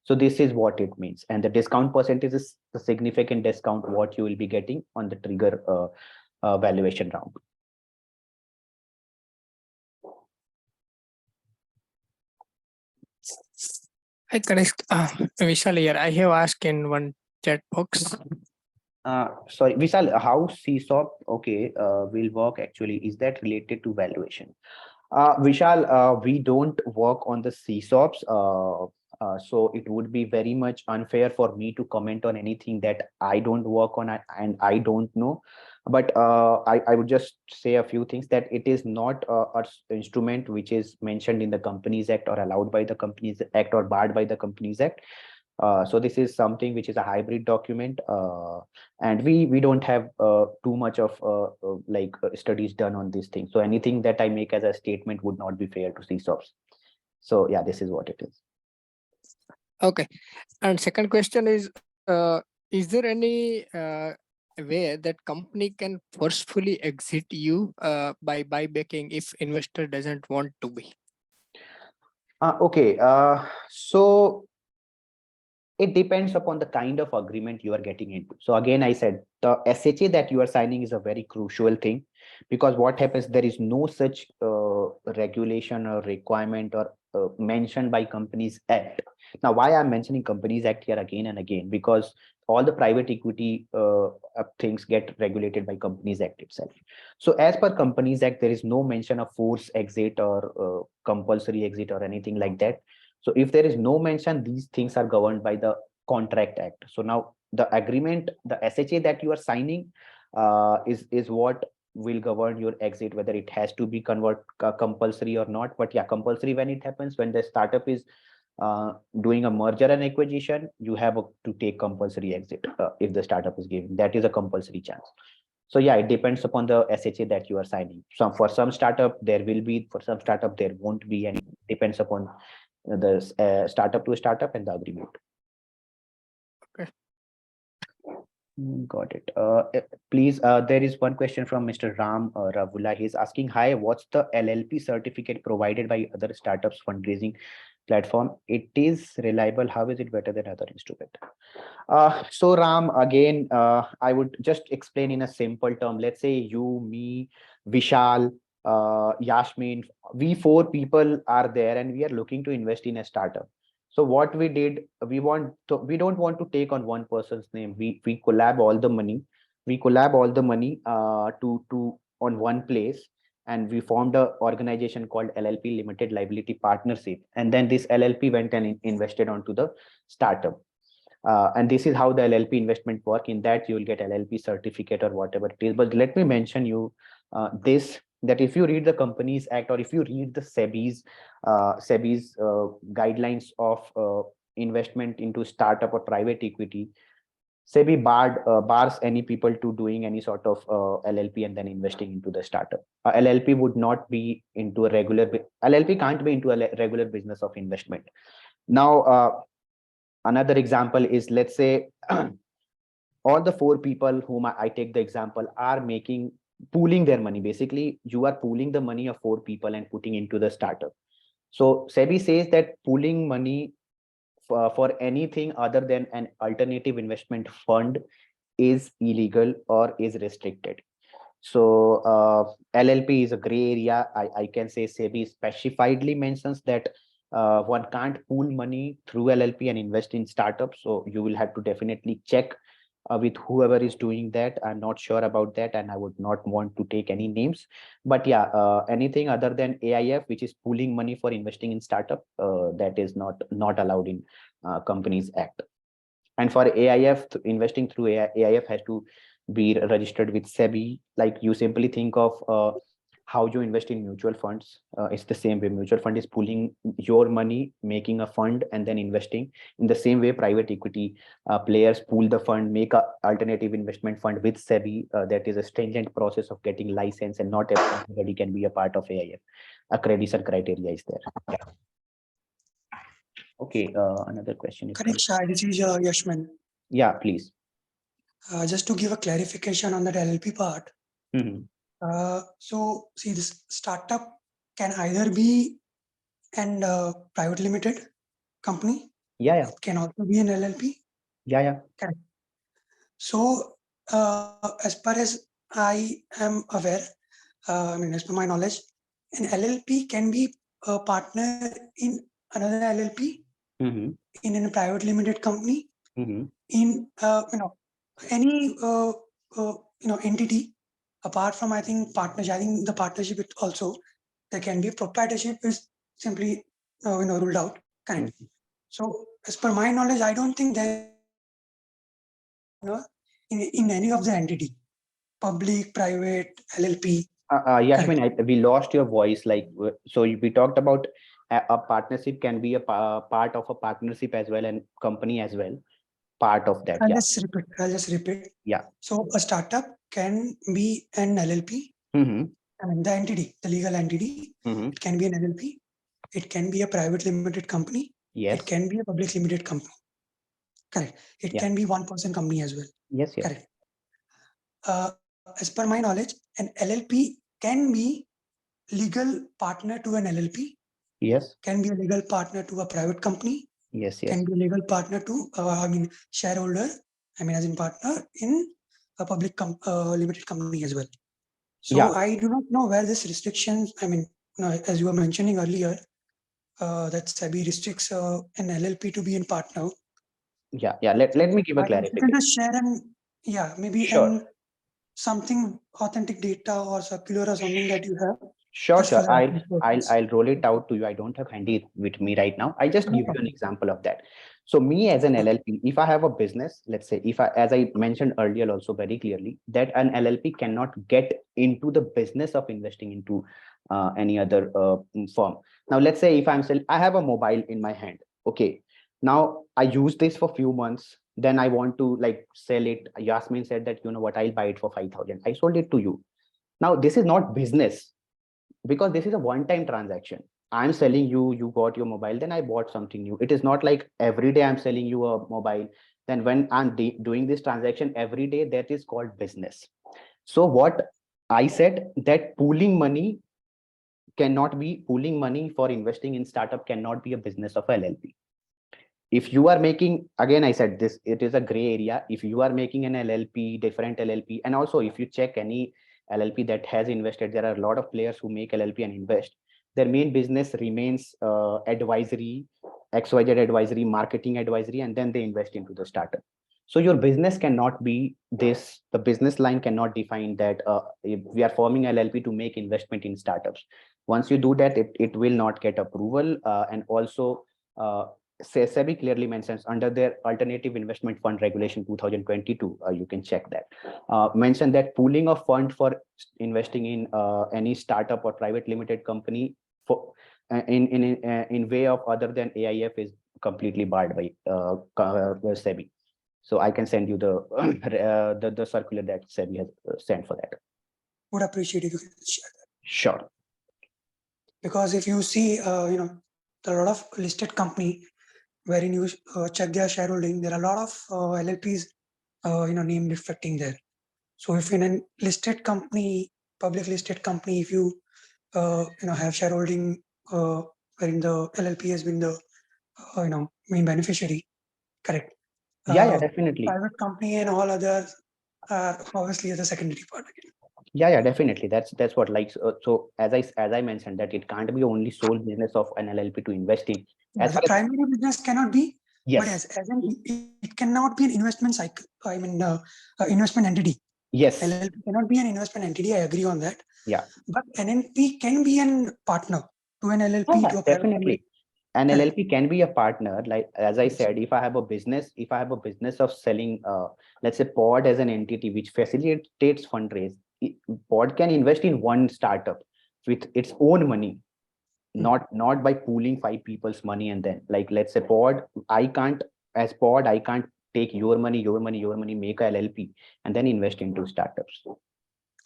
So this is what it means, and the discount percentage is the significant discount what you will be getting on the trigger valuation round. I connect Vishal here. I have asked in one chat box. Sorry, Vishal, how CSOP, okay, will work actually? Is that related to valuation? Vishal, we don't work on the CSOPs, so it would be very much unfair for me to comment on anything that I don't work on and I don't know. But I would just say a few things, that it is not a instrument which is mentioned in the Companies Act or allowed by the Companies Act or barred by the Companies Act. So this is something which is a hybrid document, and we don't have too much of studies done on this thing. So anything that I make as a statement would not be fair to CSOPs. So yeah, this is what it is. Okay. And second question is there any way that company can forcefully exit you by buybacking if investor doesn't want to be? Okay, so it depends upon the kind of agreement you are getting into. So again, I said the SHA that you are signing is a very crucial thing, because what happens, there is no such regulation or requirement or mentioned by Companies Act. Now, why I'm mentioning Companies Act here again and again, because all the private equity things get regulated by Companies Act itself. So as per Companies Act, there is no mention of force exit or compulsory exit or anything like that. So if there is no mention, these things are governed by the Contract Act. So now the agreement, the SHA that you are signing is what will govern your exit, whether it has to be compulsory or not. But yeah, compulsory when it happens, when the startup is doing a merger and acquisition, you have to take compulsory exit if the startup is giving. That is a compulsory chance. So yeah, it depends upon the SHA that you are signing. So for some startup there will be, for some startup there won't be, and it depends upon the startup to startup and the agreement. Okay. Got it. Please, there is one question from Mr. Ram Ravula. He's asking, hi, what's the LLP certificate provided by other startups fundraising platform, it is reliable. How is it better than other instrument? So Ram, again, I would just explain in a simple term. Let's say you, me, Vishal, Yasmin, we four people are there and we are looking to invest in a startup. So what we did, we don't want to take on one person's name. We collab all the money. We collab all the money to on one place, and we formed a organization called LLP, Limited Liability Partnership. And then this LLP went and invested onto the startup. And this is how the LLP investment work. In that, you will get LLP certificate or whatever it is. But let me mention you this, that if you read the Companies Act, or if you read the SEBI's guidelines of investment into startup or private equity, SEBI bars any people to doing any sort of LLP and then investing into the startup. LLP would not be into a LLP can't be into a regular business of investment. Now, another example is, let's say all the four people whom I take the example are pooling their money. Basically, you are pooling the money of four people and putting into the startup. So SEBI says that pooling money for anything other than an alternative investment fund is illegal or is restricted. So LLP is a gray area. I can say SEBI specifiedly mentions that one can't pool money through LLP and invest in startups. So you will have to definitely check with whoever is doing that. I'm not sure about that, and I would not want to take any names. But yeah, anything other than AIF, which is pooling money for investing in startup, that is not allowed in Companies Act. And for AIF, investing through AIF has to be registered with SEBI. Like, you simply think of how you invest in mutual funds. It's the same way. Mutual fund is pooling your money, making a fund, and then investing. In the same way, private equity players pool the fund, make a alternative investment fund with SEBI. That is a stringent process of getting license, and not everybody can be a part of AIF. Accreditation criteria is there. Yeah. Okay, another question is Correct, Shah. This is Yashman. Yeah, please. Just to give a clarification on that LLP part. Mm-hmm. So, see, this startup can either be an private limited company. Yeah. It can also be an LLP. Yeah. Correct. So, as far as I am aware, as per my knowledge, an LLP can be a partner in another LLP, Mm-hmm. in a private limited company, Mm-hmm. in any entity, apart from, I think, partnership. I think the partnership it also, there can be proprietorship is simply ruled out. Correct. Mm-hmm. So as per my knowledge, I don't think there in any of the entity, public, private, LLP. Yashmin, we lost your voice. Like, so we talked about a partnership can be a part of a partnership as well, and company as well. Part of that. I'll Yeah. just repeat. Yeah. So a startup can be an LLP. Mm-hmm. I mean, the entity, the legal entity, Mm-hmm. it can be an LLP. It can be a private limited company. Yes. It can be a public limited company. Correct. It Yeah. can be one-person company as well. Yes. Correct. As per my knowledge, an LLP can be legal partner to an LLP. Yes. Can be a legal partner to a private company. Yes. Can be a legal partner to, shareholder. As in partner in a public limited company as well. So Yeah. I do not know where this restrictions. As you were mentioning earlier, that SEBI restricts an LLP to be in partner. Yeah. Let me give a You can clarification. just share maybe Sure. something authentic data or circular or something that you have. Sure. Just for the I'll purpose. I'll roll it out to you. I don't have handy with me right now. I just No give you an problem. example of that. So me as an Okay. LLP, if I have a business, let's say, as I mentioned earlier also very clearly, that an LLP cannot get into the business of investing into any other firm. Now, let's say if I have a mobile in my hand. Okay. Now I use this for few months. Then I want to like sell it. Yasmin said that, you know what, I'll buy it for 5,000. I sold it to you. Now this is not business, because this is a one-time transaction. I'm selling you, you got your mobile, then I bought something new. It is not like every day I'm selling you a mobile. Then when I'm doing this transaction every day, that is called business. So what I said, that pooling money cannot be pooling money for investing in startup cannot be a business of LLP. If you are making, again, I said this, it is a gray area. If you are making an LLP, different LLP, and also if you check any LLP that has invested, there are a lot of players who make LLP and invest. Their main business remains advisory, XYZ advisory, marketing advisory, and then they invest into the startup. So your business cannot be this, the business line cannot define that if we are forming LLP to make investment in startups. Once you do that, it will not get approval. And also, SEBI clearly mentions under their Alternative Investment Fund Regulation 2022, you can check that, mention that pooling of fund for investing in any startup or private limited company for in way of other than AIF is completely barred by SEBI. So I can send you the the circular that SEBI has sent for that. Would appreciate if you can share that. Sure. Because if you see, you know, there are a lot of listed company wherein you check their shareholding, there are a lot of LLPs, you know, name reflecting there. So if in a listed company, public listed company, if you, you know, have shareholding wherein the LLP has been the, you know, main beneficiary, correct? Yeah, definitely. Private company and all others are obviously the secondary part again. Yeah, definitely. That's what, like, so as I mentioned, that it can't be only sole business of an LLP to invest in. As The far as, primary business cannot be, but yes, as an it cannot be an investment cycle. I mean, investment entity. yes, LLP cannot be an investment entity. I agree on that. yeah, But NNP can be an partner to an LLP, yeah, to a private company. definitely. An Correct. LLP can be a partner. Like as I Yes. said, if I have a business of selling, let's say Pod as an entity which facilitates fundraise, Pod can invest in one startup with its own money, not by pooling 5 people's money. And then, like, let's say Pod, I can't, as Pod, I can't take your money, make a LLP and then invest into startups.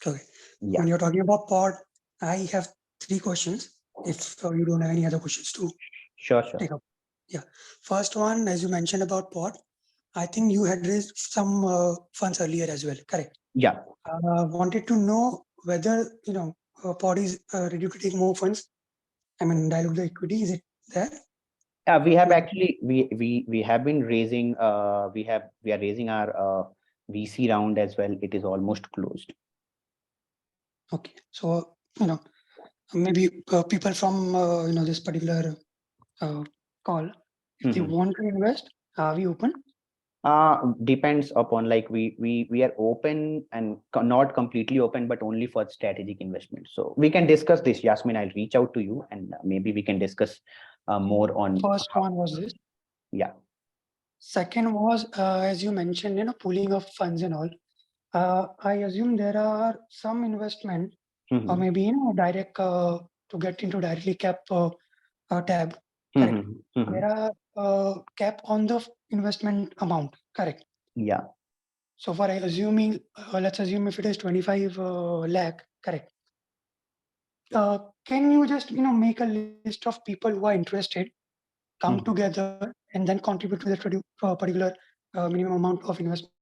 Okay. Yeah, When you're talking about Pod, I have 3 questions. If you don't have any other questions to sure. take up. Yeah. First one, as you mentioned about Pod, I think you had raised some funds earlier as well. Correct. Yeah. Wanted to know whether, you know, Pod is ready to take more funds. I mean, dilute the equity. Is it there? We have actually we have been raising we are raising our VC round as well. It is almost closed. Okay. So, you know, maybe people from, you know, this particular call, if they want to invest, are we open? Depends upon, like, we are open and not completely open, but only for strategic investment. So we can discuss this, Yasmin. I'll reach out to you and maybe we can discuss more on. First one was this. Yeah. Second was, as you mentioned, you know, pooling of funds and all. I assume there are some investment or maybe, you know, direct to get into directly cap tab. Correct. There are cap on the investment amount. Correct. Yeah. So for assuming, let's assume if it is 25 lakh, correct. Can you just, you know, make a list of people who are interested, come together and then contribute to that particular minimum amount of investment?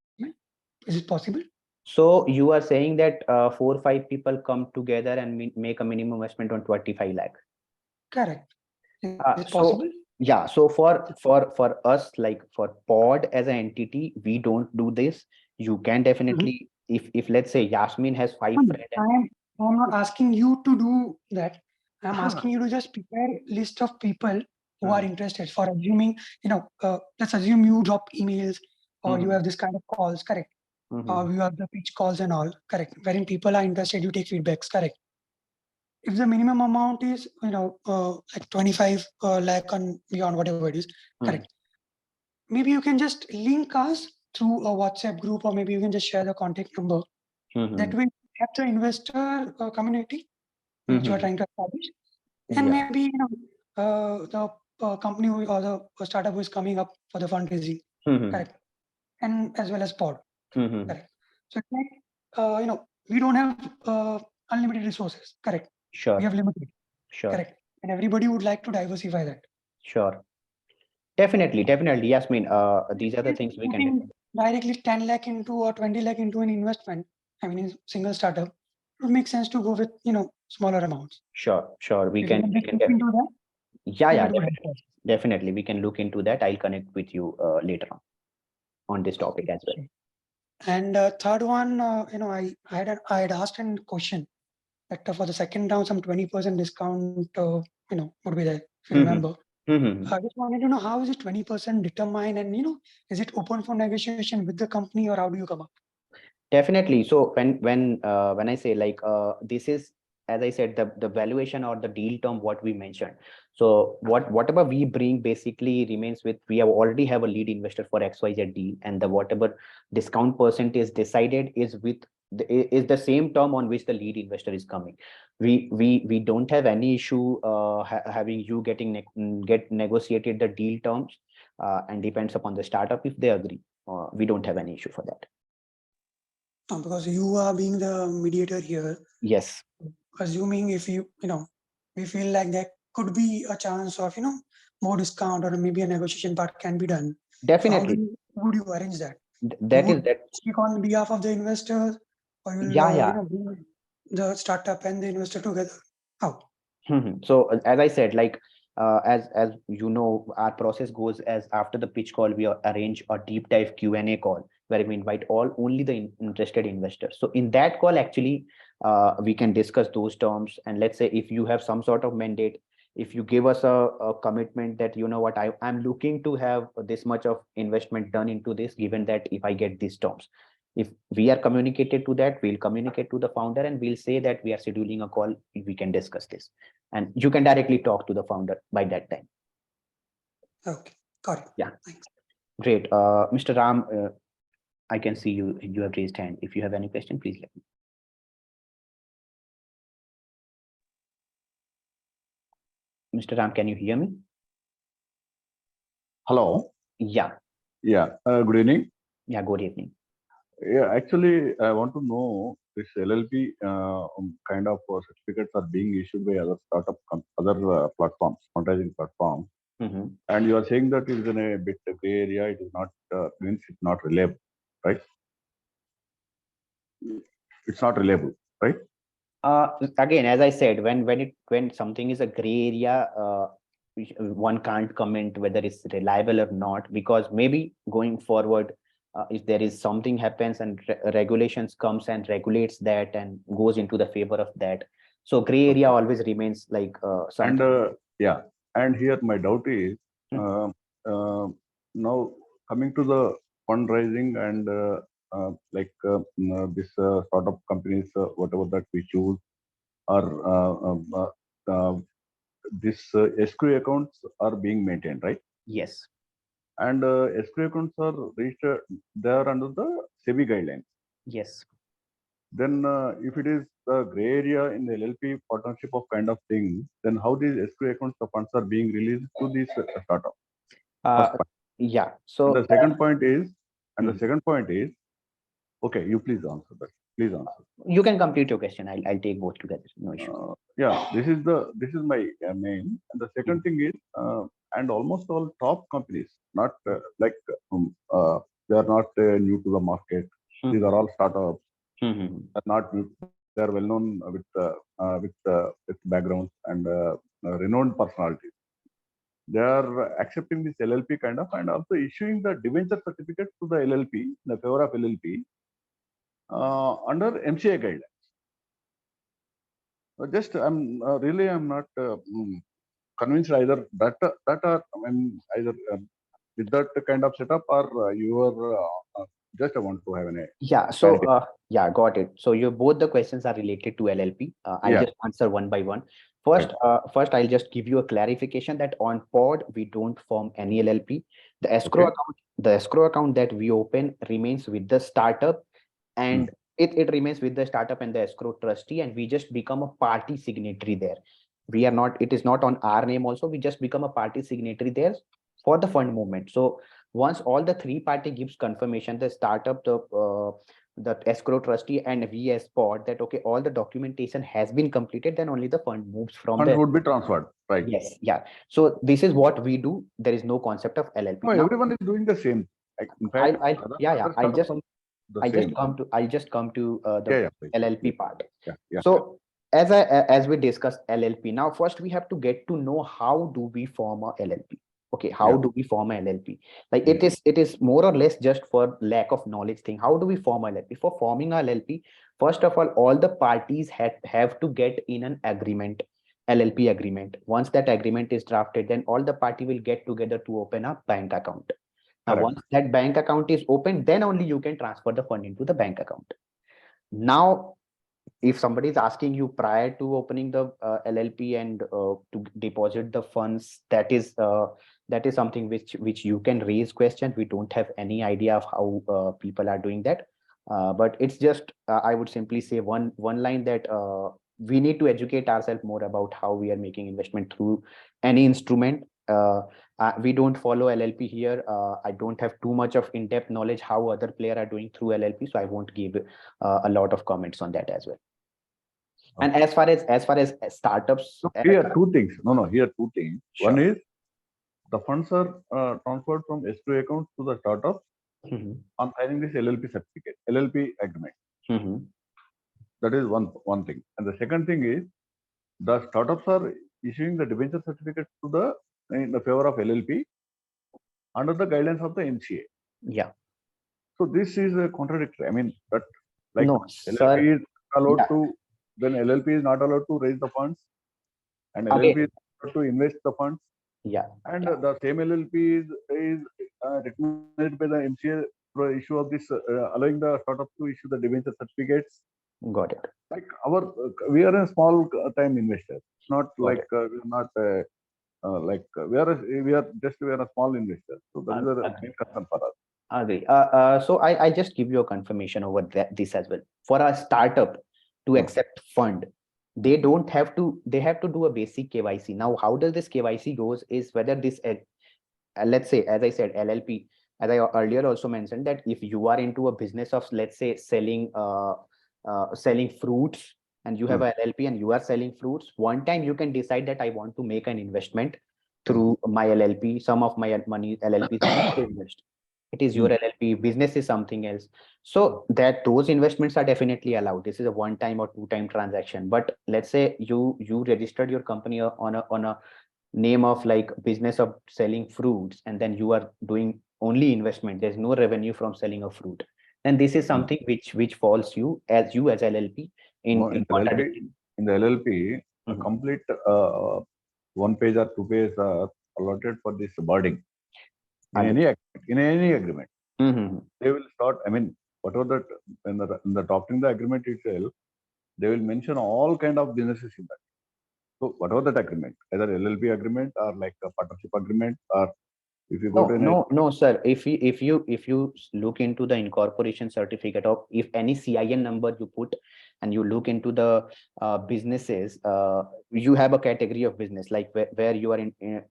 Is it possible? So you are saying that 4 or 5 people come together and make a minimum investment on 25 lakh. Correct. Is it So possible? yeah, so for us, like for Pod as an entity, we don't do this. You can definitely, if let's say Yasmin has 5 friends. I'm not asking you to do that. I'm asking you to just prepare a list of people who are interested. For assuming, you know, let's assume you drop emails or you have this kind of calls, correct? Or you have the pitch calls and all, correct? Wherein people are interested, you take feedbacks, correct? If the minimum amount is, you know, like 25 lakh and beyond, whatever it is, correct? Maybe you can just link us through a WhatsApp group, or maybe you can just share the contact number. That will have the investor community which you are trying to establish, and maybe, you know, the company or the startup who is coming up for the fundraising, correct, and as well as Pod, correct. So it's like, you know, we don't have unlimited resources, correct. Sure. We have limited, Sure. correct, and everybody would like to diversify that. Sure. Definitely. Yasmin, these are the things we can do. Directly 10 lakh into or 20 lakh into an investment, I mean, in single startup, would make sense to go with smaller amounts. Sure. We If you can, can we just can look get, into that, yeah, then it would help definitely. us. Definitely. We can look into that. I'll connect with you later on this topic as well. And third one, I had asked a question that for the second round, some 20% discount, would be there, if you remember. I just wanted to know, how is it 20% determined, and is it open for negotiation with the company, or how do you come up? Definitely. So when I say like this is, as I said, the valuation or the deal term what we mentioned. So whatever we bring basically remains with, we have already have a lead investor for XYZ deal, and the whatever discount percent is decided is with is the same term on which the lead investor is coming. We don't have any issue having you get negotiated the deal terms, and depends upon the startup if they agree. We don't have any issue for that. Because you are being the mediator here, Yes. assuming if we feel like there could be a chance of more discount, or maybe a negotiation part can be done. So Definitely. would you arrange that? That you is that. speak on behalf of the investors, or you'll Yeah. bring the startup and the investor together? How? So as I said, like as you know, our process goes as after the pitch call, we arrange a deep dive Q&A call where we invite only the interested investors. So in that call, actually, we can discuss those terms. And let's say if you have some sort of mandate, if you give us a commitment that, you know what, I'm looking to have this much of investment done into this, given that if I get these terms, if we are communicated to that, we'll communicate to the founder and we'll say that we are scheduling a call, we can discuss this, and you can directly talk to the founder by that time. Okay, got it. Yeah. Thanks. Great. Mr. Ram, I can see you have raised hand. If you have any question, please let me. Mr. Ram, can you hear me? Hello. Yeah. Yeah. Good evening. Yeah, good evening. Yeah, actually, I want to know this LLP kind of certificates are being issued by other other platforms, fundraising platforms, and you are saying that it is in a bit gray area. It is not means it's not reliable, right? It's not reliable, right? Again, as I said, when something is a gray area, one can't comment whether it's reliable or not, because maybe going forward, if there is something happens and regulations comes and regulates that and goes into the favor of that, so gray area always remains like something. And yeah, and here my doubt is now coming to the fundraising and this startup companies, whatever that we choose, are this escrow accounts are being maintained, right? Yes. And escrow accounts are registered, they are under the SEBI guidelines. Yes. Then if it is the gray area in the LLP partnership of kind of thing, then how these escrow accounts of funds are being released to these startup? Yeah. So and the second point is, okay, you please answer that. Please answer. You can complete your question. I'll take both together. No issue. Yeah, this is my main. And the second thing is, and almost all top companies, not they are not new to the market. These are all startups. Are not new. They are well known with backgrounds and renowned personalities. They are accepting this LLP kind of, and also issuing the debenture certificate to the LLP in the favor of LLP under MCA guidelines. Just I'm not convinced either that are either with that kind of setup, or you are just I want to have an yeah. So yeah, got it. So your both the questions are related to LLP. I'll just answer one by one. First, first I'll just give you a clarification that on pod we don't form any LLP. The escrow account that we open remains with the startup, and it remains with the startup and the escrow trustee, and we just become a party signatory there. We are not, it is not on our name also, we just become a party signatory there for the fund movement. So once all the three party gives confirmation, the startup, the escrow trustee, and we as pod, that okay, all the documentation has been completed, then only the fund moves from funds would be transferred, right? Yes. Yeah. So this is what we do. There is no concept of LLP. No, everyone is doing the same. In fact, the I same. just come to the Yeah, please. LLP part. Yeah. So as we discussed LLP, now first we have to get to know how do we form a LLP. Okay, how Yeah. do we form a LLP? Like Mm. it is more or less just for lack of knowledge thing. How do we form a LLP? For forming a LLP, first of all the parties have to get in an agreement, LLP agreement. Once that agreement is drafted, then all the party will get together to open a bank account. Now, Correct. once that bank account is open, then only you can transfer the fund into the bank account. Now, if somebody is asking you prior to opening the LLP and to deposit the funds, that is something which you can raise questions. We don't have any idea of how people are doing that, but it's just I would simply say one line that we need to educate ourselves more about how we are making investment through any instrument. We don't follow LLP here. I don't have too much of in-depth knowledge how other player are doing through LLP, so I won't give a lot of comments on that as well. And as far as startups, So here two things. Here two things. Sure. One is the funds are transferred from escrow account to the startup Mhm, on signing this LLP certificate, LLP agreement. mhm. That is one thing. And the second thing is the startups are issuing the debenture certificate to the in the favor of LLP under the guidelines of the MCA. Yeah. So this is a contradictory. I mean that like No, LLP sir. is allowed Yeah. to then LLP is not allowed to raise the funds and Again, LLP is allowed to invest the funds. yeah. And the same LLP is recognized by the MCA for issue of this, allowing the startup to issue the debenture certificates. Got it. Like we are a small time investor. It's not Got like it. we're not we are a small investor. So that is a main Agree. concern for us. Agree. So I just give you a confirmation over this as well. For a startup to Hmm. accept fund, they don't have to. They have to do a basic KYC. Now, how does this KYC goes is whether this let's say, as I said, LLP, as I earlier also mentioned, that if you are into a business of, let's say, selling fruits, and you have Hmm. a LLP and you are selling fruits, one time you can decide that I want to make an investment through my LLP. Some of my money LLP is money to invest. It is your Hmm. LLP. Business is something else. So that those investments are definitely allowed. This is a one time or two time transaction. But let's say you registered your company on a name of like business of selling fruits, and then you are doing only investment, there's no revenue from selling a fruit, then this is something which falls you as LLP No, in contradicting. in the LLP, a Mhm. complete one page or two pages are allotted for this wording Agree. in any agreement. Mhm. They will start. I mean, whatever that in the drafting the agreement itself, they will mention all kind of businesses in that. So whatever that agreement, either LLP agreement or like a partnership agreement, or if you go to No, sir. If you look into the incorporation certificate, or if any CIN number you put, and you look into the businesses, you have a category of business like where you are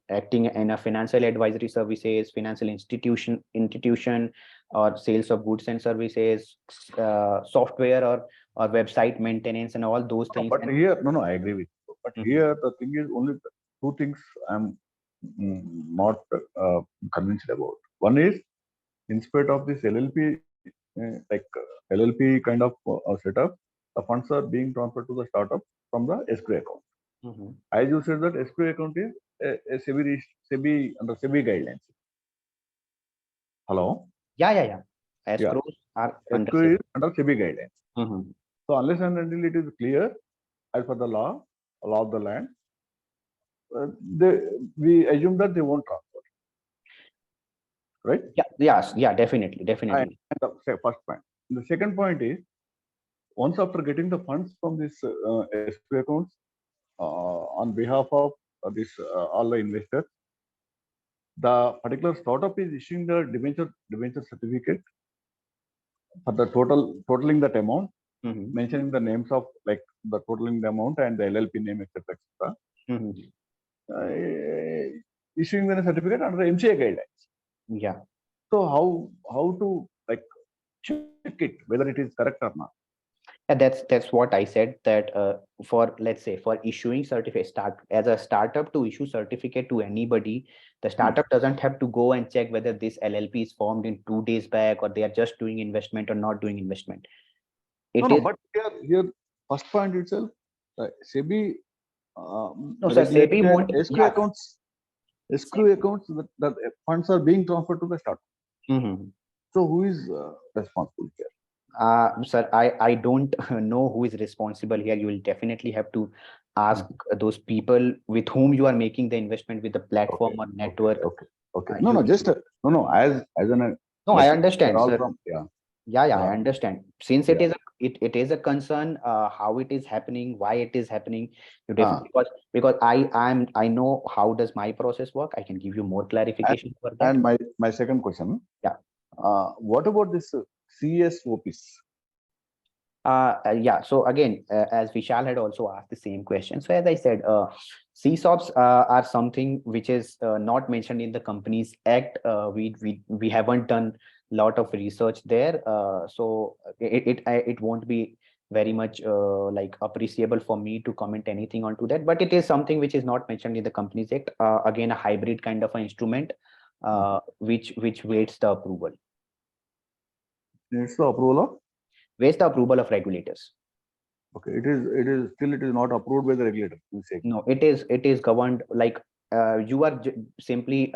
acting in a financial advisory services, financial institution, or sales of goods and services, software or website maintenance, and all those things. but here, I agree with you. But Mhm. here the thing is only two things I'm not convinced about. One is, in spite of this LLP, LLP kind of setup, the funds are being transferred to the startup from the escrow account. Mhm. As you said that escrow account is a SEBI under SEBI guidelines. Hello? Yeah. Yeah. Escrows are under. Escrow is under SEBI guidelines. Mhm. So unless and until it is clear as per the law of the land, they we assume that they won't transfer, right? Yeah, definitely. And the first point. The second point is, once after getting the funds from this escrow accounts on behalf of this all the investors, the particular startup is issuing the debenture certificate for the totaling that amount, Mhm. mentioning the names of like the totaling the amount and the LLP name, etc., etc. Mhm. Issuing the certificate under the MCA guidelines. Yeah. So how to like check it whether it is correct or not? Yeah, that's what I said, that for, let's say, for issuing certificate, as a startup to issue certificate to anybody, the startup doesn't have to go and check whether this LLP is formed in 2 days back, or they are just doing investment or not doing investment. No, It no, is but here first point itself, SEBI no, sir. SEBI regulated won't. Yeah. escrow accounts that funds are being transferred to the startup. Mhm. So who is responsible here? Sir, I don't know who is responsible here. You will definitely have to ask those people with whom you are making the investment, with the platform or network. Okay. You No, will just no. As an No, like I they're understand, all sir. from Yeah, I uh, understand. Since yeah. it is a concern, how it is happening, why it is happening, you Uh, definitely, because I know how does my process work. I can give you more and clarification for that. and my second question. Yeah. What about this CSOPs? Yeah. So again, as Vishal had also asked the same question. So as I said, CSOPs are something which is not mentioned in the Companies Act. We haven't done a lot of research there. So it won't be very much like appreciable for me to comment anything onto that. But it is something which is not mentioned in the Companies Act. Again, a hybrid kind of an instrument, which waits the approval. It's the approval of. Waits the approval of regulators. Okay, it is not approved by the regulator. You say. No, it is governed like you are simply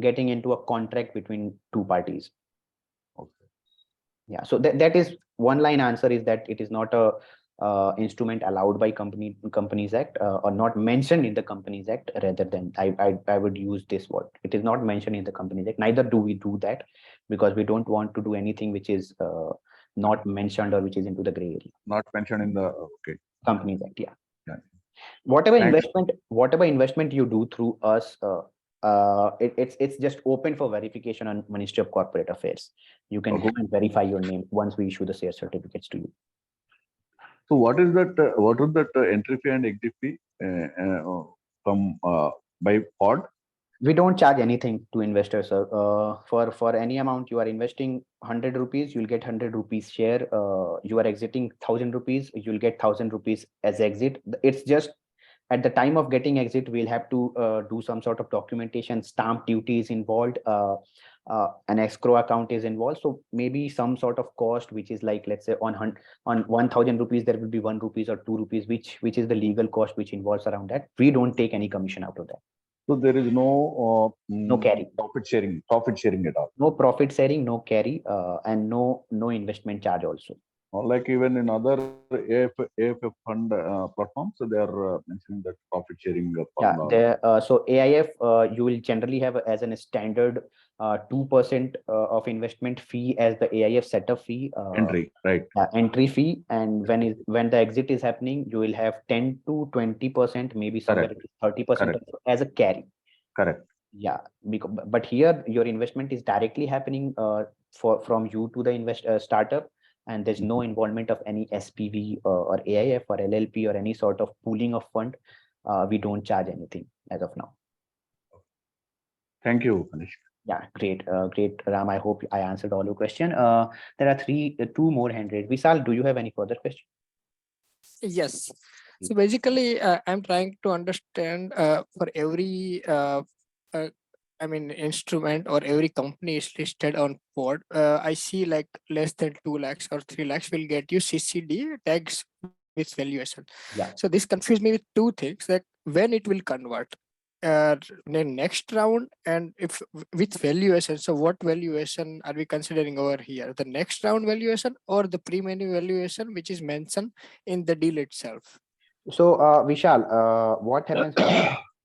getting into a contract between two parties. Okay. Yeah, so that is one line answer, is that it is not a instrument allowed by Companies Act, or not mentioned in the Companies Act. Rather than I would use this word. It is not mentioned in the Companies Act. Neither do we do that, because we don't want to do anything which is not mentioned, or which is into the gray area. Not mentioned in the okay. Companies Act, yeah. Yeah. whatever Thanks. investment whatever investment you do through us, it's just open for verification on Ministry of Corporate Affairs. You can go Okay. and verify your name once we issue the share certificates to you. So what is that? What is that entry fee and exit fee from by pod? We don't charge anything to investors, sir. For any amount you are investing 100 rupees, you'll get 100 rupees share. You are exiting 1000 rupees, you'll get 1000 rupees as exit. It's just at the time of getting exit, we'll have to do some sort of documentation. Stamp duty is involved, an escrow account is involved, so maybe some sort of cost, which is like, let's say, on 1000 rupees there will be 1 rupees or 2 rupees, which is the legal cost which involves around that. We don't take any commission out of that. So there is no No carry, profit sharing at all. no profit sharing, no carry, and no investment charge also. Like even in other AFF fund platforms, so they are mentioning that profit sharing. Yeah, there. So AIF, you will generally have as a standard 2% of investment fee as the AIF setup fee. Entry, right? Entry fee, and when the exit is happening, you will have 10 to 20%, maybe somewhere Correct. 30% Correct. as a carry. Correct. Yeah, but here your investment is directly happening from you to the startup, and there's no involvement of any SPV or AIF or LLP or any sort of pooling of fund. We don't charge anything as of now. Thank you, Kanishk. Yeah, great, Ram. I hope I answered all your question. There are two more hand raised. Vishal, do you have any further question? Yes. So basically, I'm trying to understand for every instrument or every company is listed on board. I see like less than 2 lakhs or 3 lakhs will get you CCD tags with valuation. Yeah. So this confused me with two things, that when it will convert the next round, and if with valuation. So what valuation are we considering over here? The next round valuation or the pre-money valuation, which is mentioned in the deal itself? So, Vishal, what happens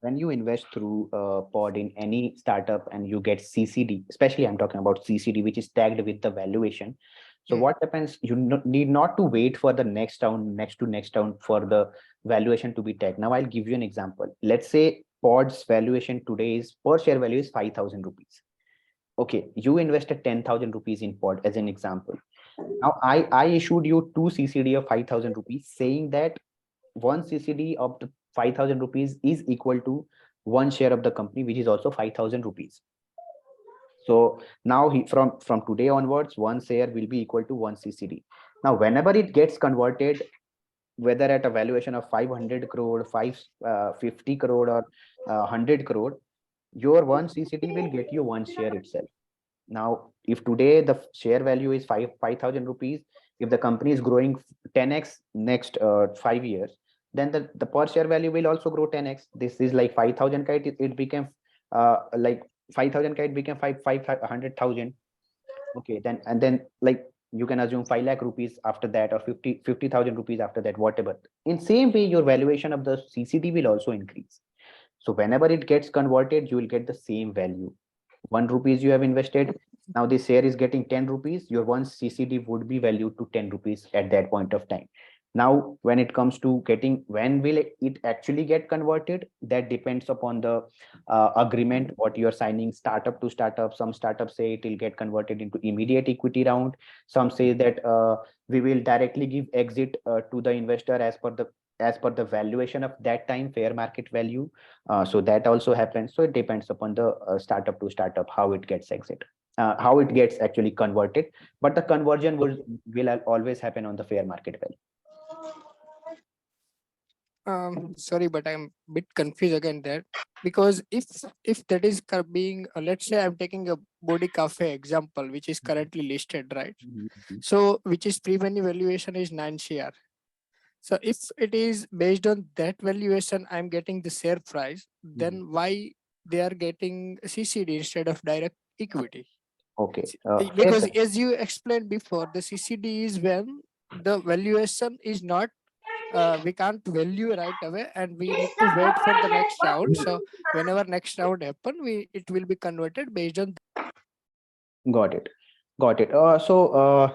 when you invest through pod in any startup and you get CCD, especially I'm talking about CCD, which is tagged with the valuation. So what happens, you need not to wait for the next round, next round for the valuation to be tagged. Now, I'll give you an example. Let's say pod's valuation today is, per share value is 5,000 rupees. Okay, you invested 10,000 rupees in pod as an example. Now, I issued you two CCD of 5,000 rupees, saying that one CCD of the 5,000 rupees is equal to one share of the company, which is also 5,000 rupees. So now from today onwards, one share will be equal to one CCD. Now, whenever it gets converted, whether at a valuation of 500 crore, 50 crore, or 100 crore, your one CCD will get you one share itself. Now, if today the share value is 5,000 rupees, if the company is growing 10x next 5 years, then the per share value will also grow 10x. This is like 5,000 kite, it became like 5,000 kite became 500,000. Okay, then and then like you can assume 5 lakh rupees after that, or 50,000 rupees after that, whatever. In same way, your valuation of the CCD will also increase. So whenever it gets converted, you will get the same value. 1 rupees you have invested, now this share is getting 10 rupees, your one CCD would be valued to 10 rupees at that point of time. Now, when it comes to getting, when will it actually get converted, that depends upon the agreement what you're signing startup to startup. Some startups say it will get converted into immediate equity round. Some say that we will directly give exit to the investor as per the valuation of that time, fair market value. So that also happens. So it depends upon the startup to startup how it gets exit, how it gets actually converted. But the conversion will always happen on the fair market value. Sorry, but I'm a bit confused again there, because if that is being, let's say I'm taking a body cafe example, which is currently listed, right? So which is pre-money valuation is 9 CR. So if it is based on that valuation, I'm getting the share price, then why they are getting CCD instead of direct equity? Okay. Because as you explained before, the CCD is when the valuation is not, we can't value right away, and we need to wait for the next round. So whenever next round happen, it will be converted based on. Got it. Got it.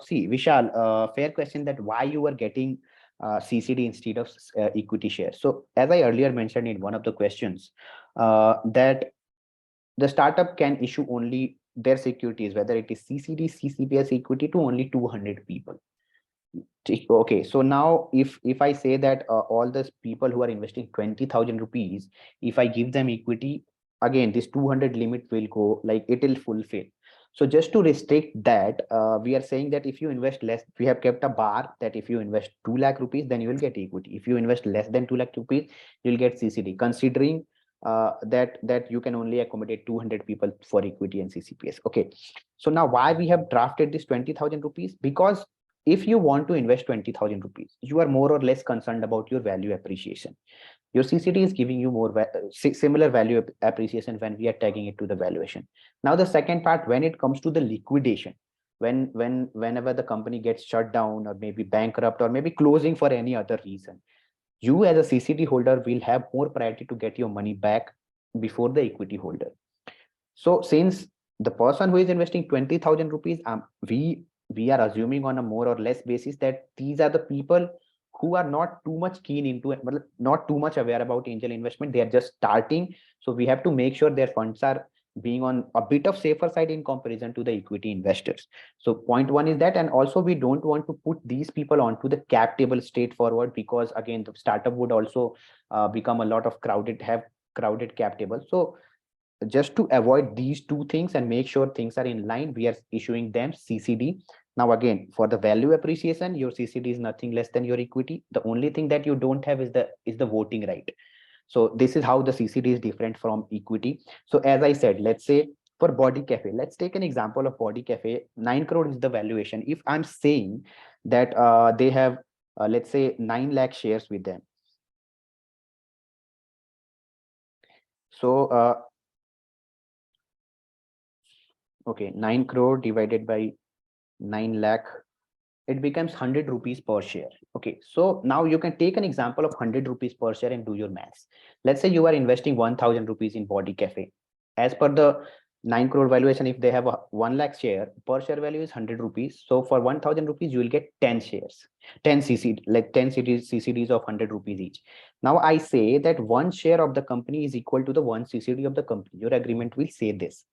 See, Vishal, fair question that why you were getting CCD instead of equity shares. So as I earlier mentioned in one of the questions, that the startup can issue only their securities, whether it is CCD, CCPS equity, to only 200 people. Okay, so now if I say that all those people who are investing 20,000 rupees, if I give them equity, again this 200 limit will go, like it will fulfill. So just to restrict that, we are saying that if you invest less, we have kept a bar that if you invest 2 lakh rupees, then you will get equity. If you invest less than 2 lakh rupees, you'll get CCD, considering that you can only accommodate 200 people for equity and CCPS. Okay, so now why we have drafted this 20,000 rupees? Because if you want to invest 20,000 rupees, you are more or less concerned about your value appreciation. Your CCD is giving you more similar value appreciation when we are tagging it to the valuation. Now, the second part, when it comes to the liquidation, whenever the company gets shut down or maybe bankrupt or maybe closing for any other reason, you as a CCD holder will have more priority to get your money back before the equity holder. So since the person who is investing 20,000 rupees, we are assuming on a more or less basis that these are the people who are not too much keen into it, not too much aware about angel investment. They are just starting. So we have to make sure their funds are being on a bit of safer side in comparison to the equity investors. So point one is that, and also we don't want to put these people onto the cap table straightforward, because again, the startup would also become a lot of crowded cap table. So just to avoid these two things and make sure things are in line, we are issuing them CCD. Now again, for the value appreciation, your CCD is nothing less than your equity. The only thing that you don't have is the voting right. So this is how the CCD is different from equity. So as I said, let's say for Body Cafe, let's take an example of Body Cafe. 9 crore is the valuation. If I'm saying that they have let's say 9 lakh shares with them, so okay, 9 crore divided by 9 lakh, it becomes 100 rupees per share. Okay, so now you can take an example of 100 rupees per share and do your maths. Let's say you are investing 1,000 rupees in Body Cafe. As per the 9 crore valuation, if they have a 1 lakh share, per share value is 100 rupees. So for 1,000 rupees, you will get 10 shares, 10 CCD, like 10 CCDs of 100 rupees each. Now I say that one share of the company is equal to the one CCD of the company. Your agreement will say this.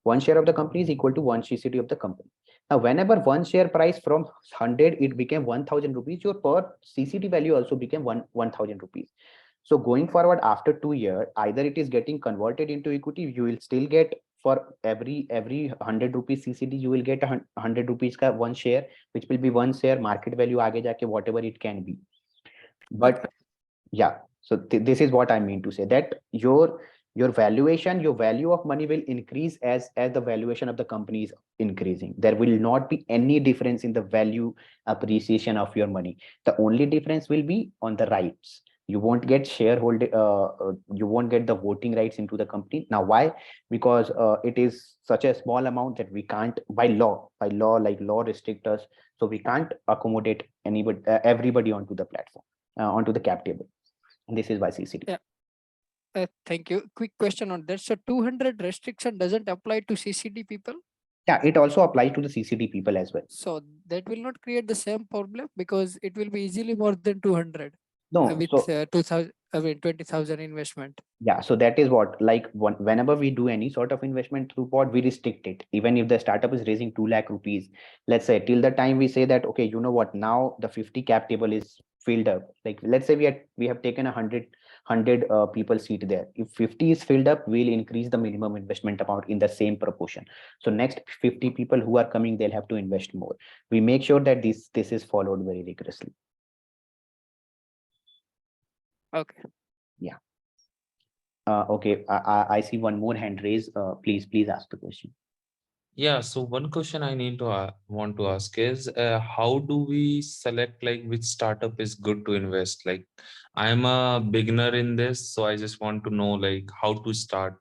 One share of the company is equal to one CCD of the company. Now, whenever one share price from 100, it became 1,000 rupees, your per CCD value also became 1,000 rupees. So going forward after 2 years, either it is getting converted into equity, you will still get for every 100 rupees CCD, you will get 100 rupees ka one share, which will be one share market value aage jaake, whatever it can be. But yeah, so this is what I mean to say, that your valuation, your value of money will increase as the valuation of the company is increasing. There will not be any difference in the value appreciation of your money. The only difference will be on the rights. You won't get shareholder, you won't get the voting rights into the company. Now why? Because it is such a small amount that we can't, by law, like law restrict us, so we can't accommodate anybody, everybody onto the platform, onto the cap table. This is by CCD. Yeah. Thank you. Quick question on that. So 200 restriction doesn't apply to CCD people. Yeah, it also applies to the CCD people as well. So that will not create the same problem, because it will be easily more than 200 No, with so 2000, 20,000 investment. yeah, so that is what, like whenever we do any sort of investment through pod, we restrict it. Even if the startup is raising 2 lakh rupees, let's say, till the time we say that, okay, you know what, now the 50 cap table is filled up. Like, let's say we have taken 100 people seat there. If 50 is filled up, we'll increase the minimum investment amount in the same proportion. So next 50 people who are coming, they'll have to invest more. We make sure that this is followed very rigorously. Okay. Yeah. Okay, I see one more hand raised. Please ask the question. Yeah, so one question I need to want to ask is how do we select like which startup is good to invest? Like I'm a beginner in this, so I just want to know like how to start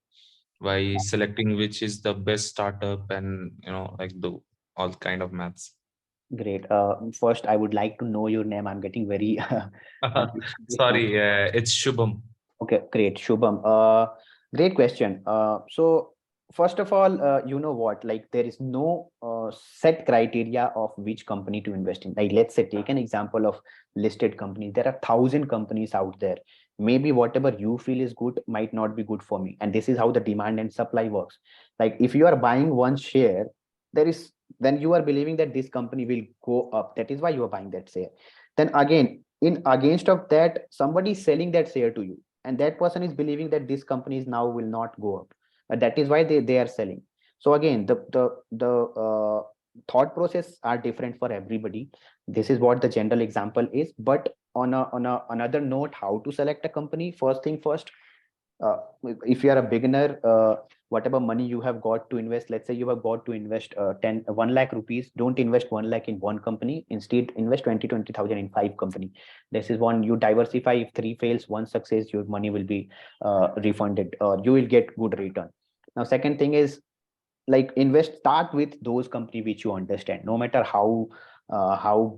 by selecting which is the best startup and like do all kind of maths. Great. First, I would like to know your name. I'm getting very Sorry, it's Shubham. Okay, great. Shubham. Great question. So first of all, you know what, like there is no set criteria of which company to invest in. Like, let's say, take an example of listed companies. There are 1,000 companies out there. Maybe whatever you feel is good might not be good for me. And this is how the demand and supply works. Like, if you are buying one share, then you are believing that this company will go up. That is why you are buying that share. Then again, in against of that, somebody is selling that share to you, and that person is believing that this company is now will not go up. That is why they are selling. So again, the thought process are different for everybody. This is what the general example is. But on another note, how to select a company, first thing first, uh, if you are a beginner, whatever money you have got to invest, let's say you have got to invest 1 lakh rupees, don't invest 1 lakh in one company. Instead, invest 20,000 in 5 company. This is one. You diversify. If 3 fails, 1 success, your money will be refunded, or you will get good return. Now second thing is, like, start with those company which you understand, no matter how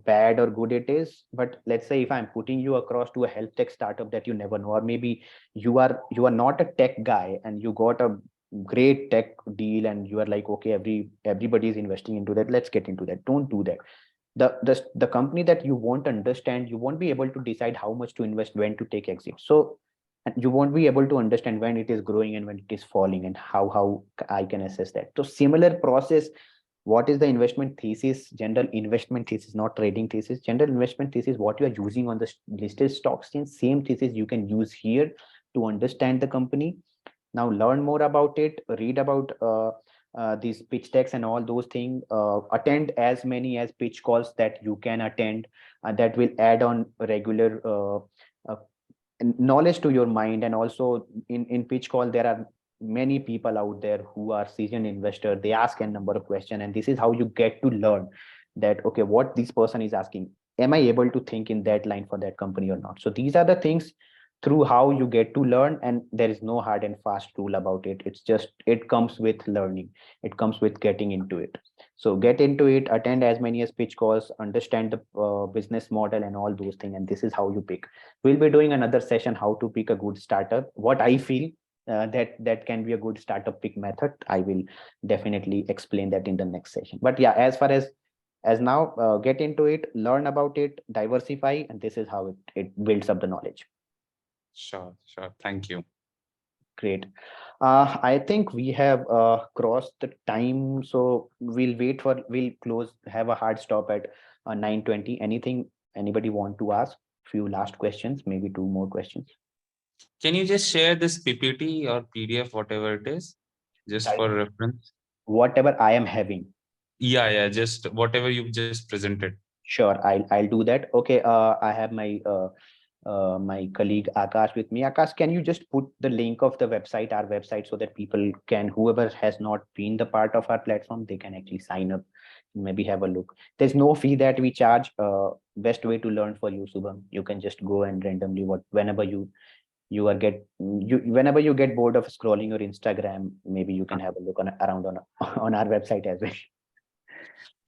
bad or good it is. But let's say if I'm putting you across to a health tech startup that you never know, or maybe you are not a tech guy and you got a great tech deal and you are like, okay, everybody is investing into that, let's get into that. Don't do that. The company that you won't understand, you won't be able to decide how much to invest, when to take exit. So, and you won't be able to understand when it is growing and when it is falling, and how I can assess that. So similar process. What is the investment thesis? General investment thesis, not trading thesis. General investment thesis, what you are using on the listed stocks, in same thesis you can use here to understand the company. Now learn more about it, read about these pitch decks and all those things. Attend as many as pitch calls that you can attend. That will add on regular uh, knowledge to your mind. And also in pitch call, there are many people out there who are seasoned investor. They ask a number of questions, and this is how you get to learn that, okay, what this person is asking, am I able to think in that line for that company or not? So these are the things through how you get to learn, and there is no hard and fast rule about it. It's just, it comes with learning, it comes with getting into it. So get into it, attend as many as pitch calls, understand the business model and all those things, and this is how you pick. We'll be doing another session how to pick a good startup, what I feel that can be a good startup pick method. I will definitely explain that in the next session. But yeah, as far as now, get into it, learn about it, diversify, and this is how it builds up the knowledge. Sure, sure. Thank you. Great. I think we have crossed the time, so we'll close, have a hard stop at 9:20. Anything anybody want to ask? Few last questions, maybe 2 more questions. Can you just share this PPT or PDF, whatever it is? just Right. for reference. Whatever I am having. Yeah, just whatever you've just presented. Sure, I'll do that. Okay, I have my colleague Akash with me. Akash, can you just put the link of the website, our website, so that people can, whoever has not been the part of our platform, they can actually sign up, maybe have a look. There's no fee that we charge. Best way to learn for you, Subham. You can just go and randomly whenever you are whenever you get bored of scrolling your Instagram, maybe you can have a look around on on our website as well.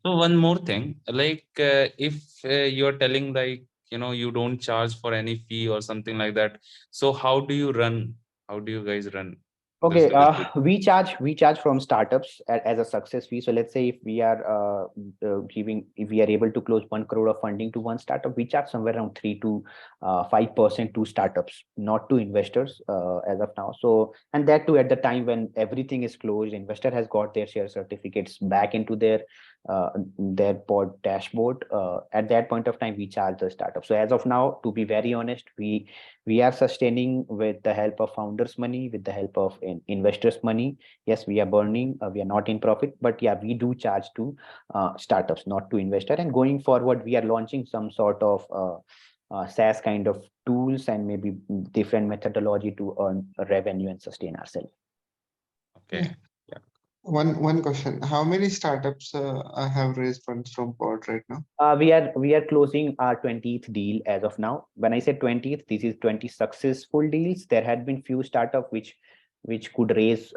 So one more thing, like if you're telling like, you don't charge for any fee or something like that. So how do you run? How do you guys run this Okay, business? we charge from startups as a success fee. So let's say if we are if we are able to close 1 crore of funding to one startup, we charge somewhere around 3 to 5% to startups, not to investors as of now. So, and that too at the time when everything is closed, investor has got their share certificates back into their pod dashboard. At that point of time, we charge the startup. So as of now, to be very honest, we are sustaining with the help of founders money, with the help of investors money. Yes, we are burning, we are not in profit, but yeah, we do charge to startups, not to investor. And going forward, we are launching some sort of SaaS kind of tools and maybe different methodology to earn revenue and sustain ourselves. Okay. Yeah. One question. How many startups have raised funds from Pod right now? We are closing our 20th deal as of now. When I say 20th, this is 20 successful deals. There had been few startup which could raise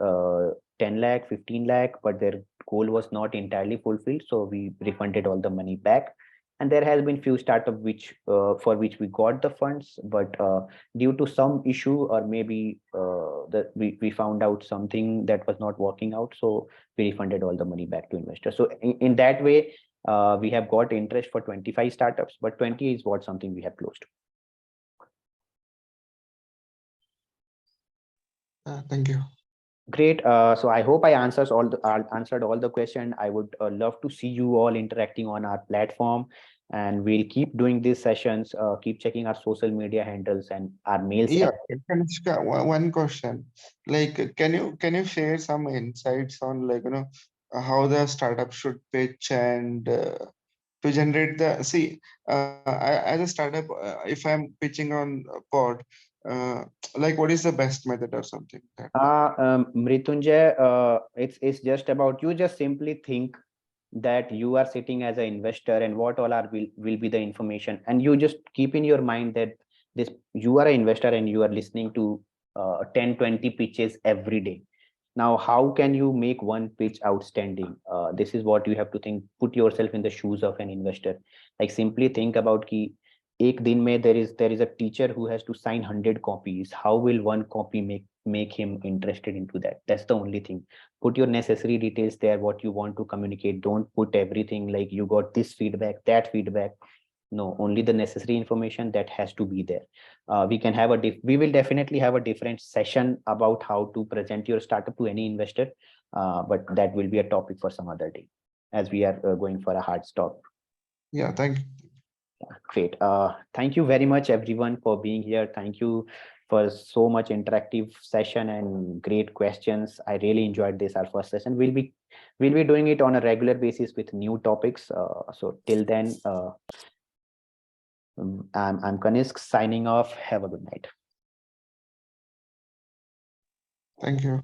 10 lakh, 15 lakh, but their goal was not entirely fulfilled. So we refunded all the money back. And there has been few startup which for which we got the funds, but due to some issue or maybe that we found out something that was not working out. So we refunded all the money back to investors. So in that way, we have got interest for 25 startups, but 20 is what something we have closed. Thank you. Great. So I hope I answered all the question. I would love to see you all interacting on our platform, and we'll keep doing these sessions. Keep checking our social media handles and our mails. Yeah, Kanishka, one question. Like, can you share some insights on like how the startup should pitch and to generate the as a startup if I'm pitching on Pod, uh, like what is the best method or something that Mrityunjay, it's just about you just simply think that you are sitting as an investor and what all will be the information, and you just keep in your mind that this you are an investor and you are listening to 10-20 pitches every day. Now how can you make one pitch outstanding? This is what you have to think. Put yourself in the shoes of an investor. Like simply think about ki ek din mein there is a teacher who has to sign 100 copies. How will one copy make him interested into that? That's the only thing. Put your necessary details there, what you want to communicate. Don't put everything like you got this feedback, that feedback. No, only the necessary information that has to be there. We can have we will definitely have a different session about how to present your startup to any investor, but that will be a topic for some other day, as we are going for a hard stop. yeah, thank you. Great. Thank you very much, everyone, for being here. Thank you for so much interactive session and great questions. I really enjoyed this, our first session. We'll be doing it on a regular basis with new topics. So till then, I'm Kanishk signing off. Have a good night. Thank you.